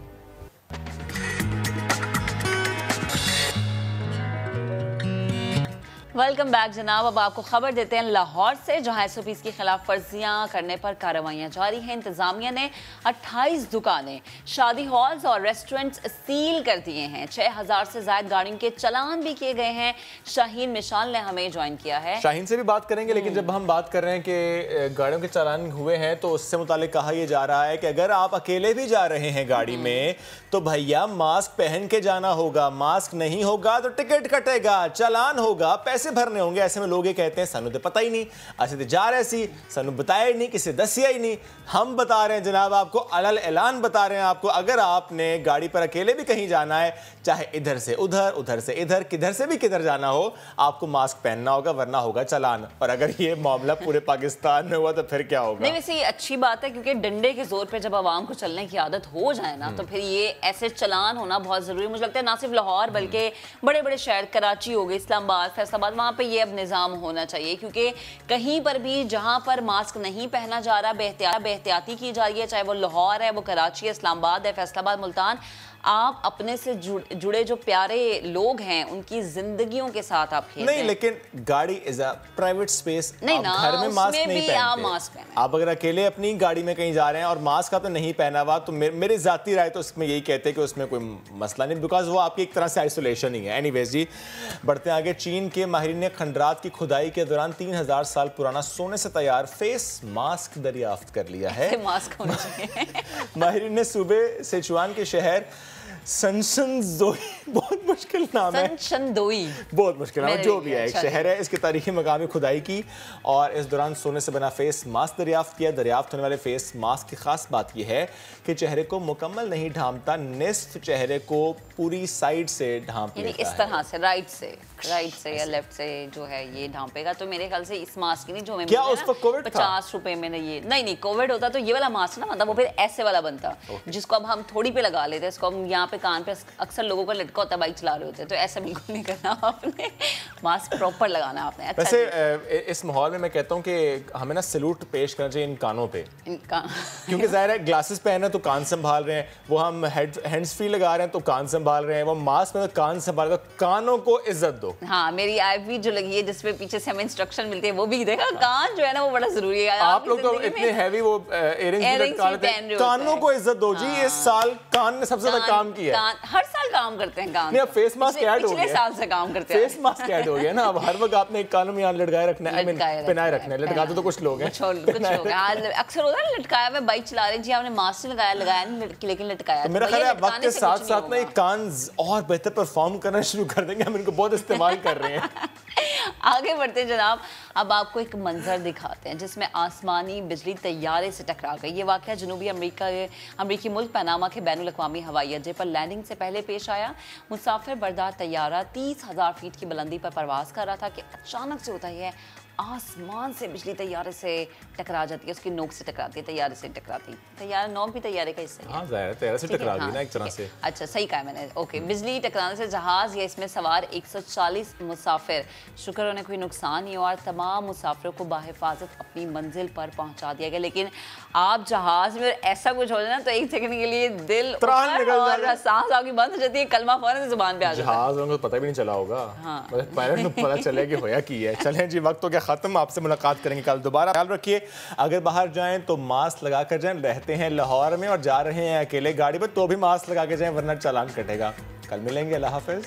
वेलकम बैक जनाब। अब आपको खबर देते हैं लाहौर से, जहां SOPs की खिलाफ वर्जियां करने पर कार्रवाइयां जारी हैं। इंतजामिया ने 28 दुकानें, शादी हॉल्स और रेस्टोरेंट्स सील कर दिए हैं। 6000 से ज्यादा गाड़ियों के चालान भी किए गए हैं। शाहीन मिशाल ने हमें ज्वाइन किया है। शाहीन से भी बात करेंगे, लेकिन जब हम बात कर रहे हैं कि गाड़ियों के चालान हुए हैं तो उससे मुतालिक कहा यह जा रहा है कि अगर आप अकेले भी जा रहे हैं गाड़ी में तो भैया मास्क पहन के जाना होगा, मास्क नहीं होगा तो टिकट कटेगा, चालान होगा, पैसे भरने होंगे। ऐसे में लोग ये कहते हैं सानू तो पता ही नहीं, असि तो जा रहे सी, सानू बताया ही नहीं, किसी दसिया ही नहीं। हम बता रहे हैं जनाब आपको, अलल ऐलान बता रहे हैं आपको, अगर आपने गाड़ी पर अकेले भी कहीं जाना है, चाहे इधर से उधर, उधर से इधर, किधर से भी किधर जाना हो, आपको मास्क पहनना होगा, वरना होगा चालान। और अगर ये मामला पूरे पाकिस्तान में हुआ तो फिर क्या होगा? नहीं, वैसे ये अच्छी बात है, क्योंकि डंडे के जोर पे जब आवाम को चलने की आदत हो जाए ना, तो फिर ये ऐसे चालान होना बहुत जरूरी है। मुझे लगता है ना सिर्फ लाहौर बल्कि बड़े बड़े शहर, कराची हो गई, इस्लामाबाद, फैसलाबाद, वहाँ पे ये अब निज़ाम होना चाहिए, क्योंकि कहीं पर भी जहाँ पर मास्क नहीं पहना जा रहा, बेहतियाती की जा रही है, चाहे वो लाहौर है, वो कराची है, इस्लामाबाद है, फैसलाबाद, मुल्तान, आप अपने से जुड़े जो प्यारे लोग हैं उनकी जिंदगियों के साथ आप खेलते हैं। नहीं, लेकिन गाड़ी इज अ प्राइवेट स्पेस। नहीं ना, घर में मास्क नहीं पहनते। आप अगर अकेले अपनी गाड़ी में कहीं जा रहे हैं और मास्क आपने नहीं पहना हुआ, तो मेरी जाती राय तो उसमें यही कहते हैं कि उसमें कोई मसला नहीं, बिकॉज वो आपकी एक तरह से आइसोलेशन ही है। एनीवेज जी, बढ़ते हैं आगे। चीन के माहिरीन ने खंडरात की खुदाई के दौरान 3000 साल पुराना सोने से तैयार फेस मास्क दरियाफ्त कर लिया है। मास्क होने चाहिए। माहिरीन ने सूबे सिचुआन के शहर सनशनदोई, बहुत मुश्किल नाम है, सनशनदोई बहुत मुश्किल नाम, जो भी है, एक शहर है, इसकी तारीखी मकामी खुदाई की और इस दौरान सोने से बना फेस मास्क दरियाफ्त किया। दरियाफ्त होने वाले फेस मास्क की खास बात यह है कि चेहरे को मुकम्मल नहीं ढांपता, निस्फ चेहरे को पूरी साइड से ढांप लेता है। इस तरह से राइट से या लेफ्ट से जो है ये ढांपेगा। तो मेरे ख्याल से इस मास्क की नहीं जो मैं क्या उस वक्त कोविड 50 रुपए में ये नहीं कोविड होता तो ये वाला मास्क ना मतलब वो फिर ऐसे वाला बनता जिसको अब हम थोड़ी पे लगा लेते हैं। इसको हम यहाँ पे कान पे अक्सर लोगों का लटका होता है बाइक चला रहे होते हैं, तो ऐसा बिल्कुल नहीं करना आपने, मास्क प्रॉपर लगाना आपने। अच्छा वैसे इस माहौल में मैं कहता हूँ कि हमें ना सैल्यूट पेश करना चाहिए इन कानों पे, क्योंकि जाहिर है ग्लासेस पहने तो कान संभाल रहे हैं, वो हम हैंड्स फ्री लगा रहे हैं तो कान संभाल रहे हैं, वो मास्क में तो कान संभाल रहे हैं, तो कानों को इज्जत दो। हाँ, मेरी ऐप भी जो लगी है जिसपे पीछे से हमें इंस्ट्रक्शन मिलती है वो भी देखा, कान जो है ना वो बड़ा जरूरी है। आप लोग तो इतने हैवी वो इयररिंग्स लटका लेते हैं, कानों को इज्जत दो जी। इस साल कान ने सबसे ज्यादा काम किया है, हर साल काम करते हैं कान। नहीं, अब फेस मास्क ऐड हो गया, पिछले साल से काम करते हैं, फेस मास्क ऐड हो गया ना, अब हर वक्त आपने एक कानों में यहाँ लटकाए रखना है, पहनाए रखना है। लटकाते तो कुछ लोग हैं, अक्सर होता है लटकाया हुआ बाइक चला रहे जी आपने मास्क लगाया नहीं लेकिन लटकाया। मेरा ख्याल है वक्त के साथ साथ ना कान और बेहतर परफॉर्म करना शुरू कर देंगे, हम इनको बहुत इस्तेमाल कर रहे हैं। आगे बढ़ते हैं जनाब, अब आपको एक मंजर दिखाते हैं जिसमें आसमानी बिजली तैयारे से टकरा गई। ये वाकया जनूबी अमेरिकी मुल्क पनामा के बैनुल अक़वामी हवाई अड्डे पर लैंडिंग से पहले पेश आया। मुसाफिर बरदार तैयारा 30,000 फीट की बुलंदी पर परवास कर रहा था कि अचानक से होता है आसमान से बिजली तैयारे से टकरा जाती है, उसकी नोक से टकराती है, तैयारे से टकराती है। तैयारा नोक भी तैयारे का हिस्सा है। हाँ, तैयारे से टकरा गई ना एक तरह से। अच्छा, सही कहा मैंने। ओके, बिजली टकराने से जहाज या इसमें सवार 140 मुसाफिर, शुक्र उन्हें कोई नुकसान नहीं हुआ और तमाम मुसाफिरों को बाहिफाजत अपनी मंजिल पर पहुंचा दिया गया। लेकिन आप जहाज में ऐसा कुछ हो जाए ना तो एक सेकंड के लिए दिल और सांस आपकी बंद हो जाती है, कलमा फौरन जुबान पे आ जाता है। जहाज को पता भी नहीं चला होगा, पायलट को पता चले कि होया की है। चलें जी, वक्त हो गया खत्म, आपसे मुलाकात करेंगे कल दोबारा। ख्याल रखिए, अगर बाहर जाएं तो मास्क लगा कर जाएं। रहते हैं लाहौर में और जा रहे हैं अकेले गाड़ी पर तो भी मास्क लगा के जाएं, वरना चालान कटेगा। कल मिलेंगे, अल्लाह हाफिज।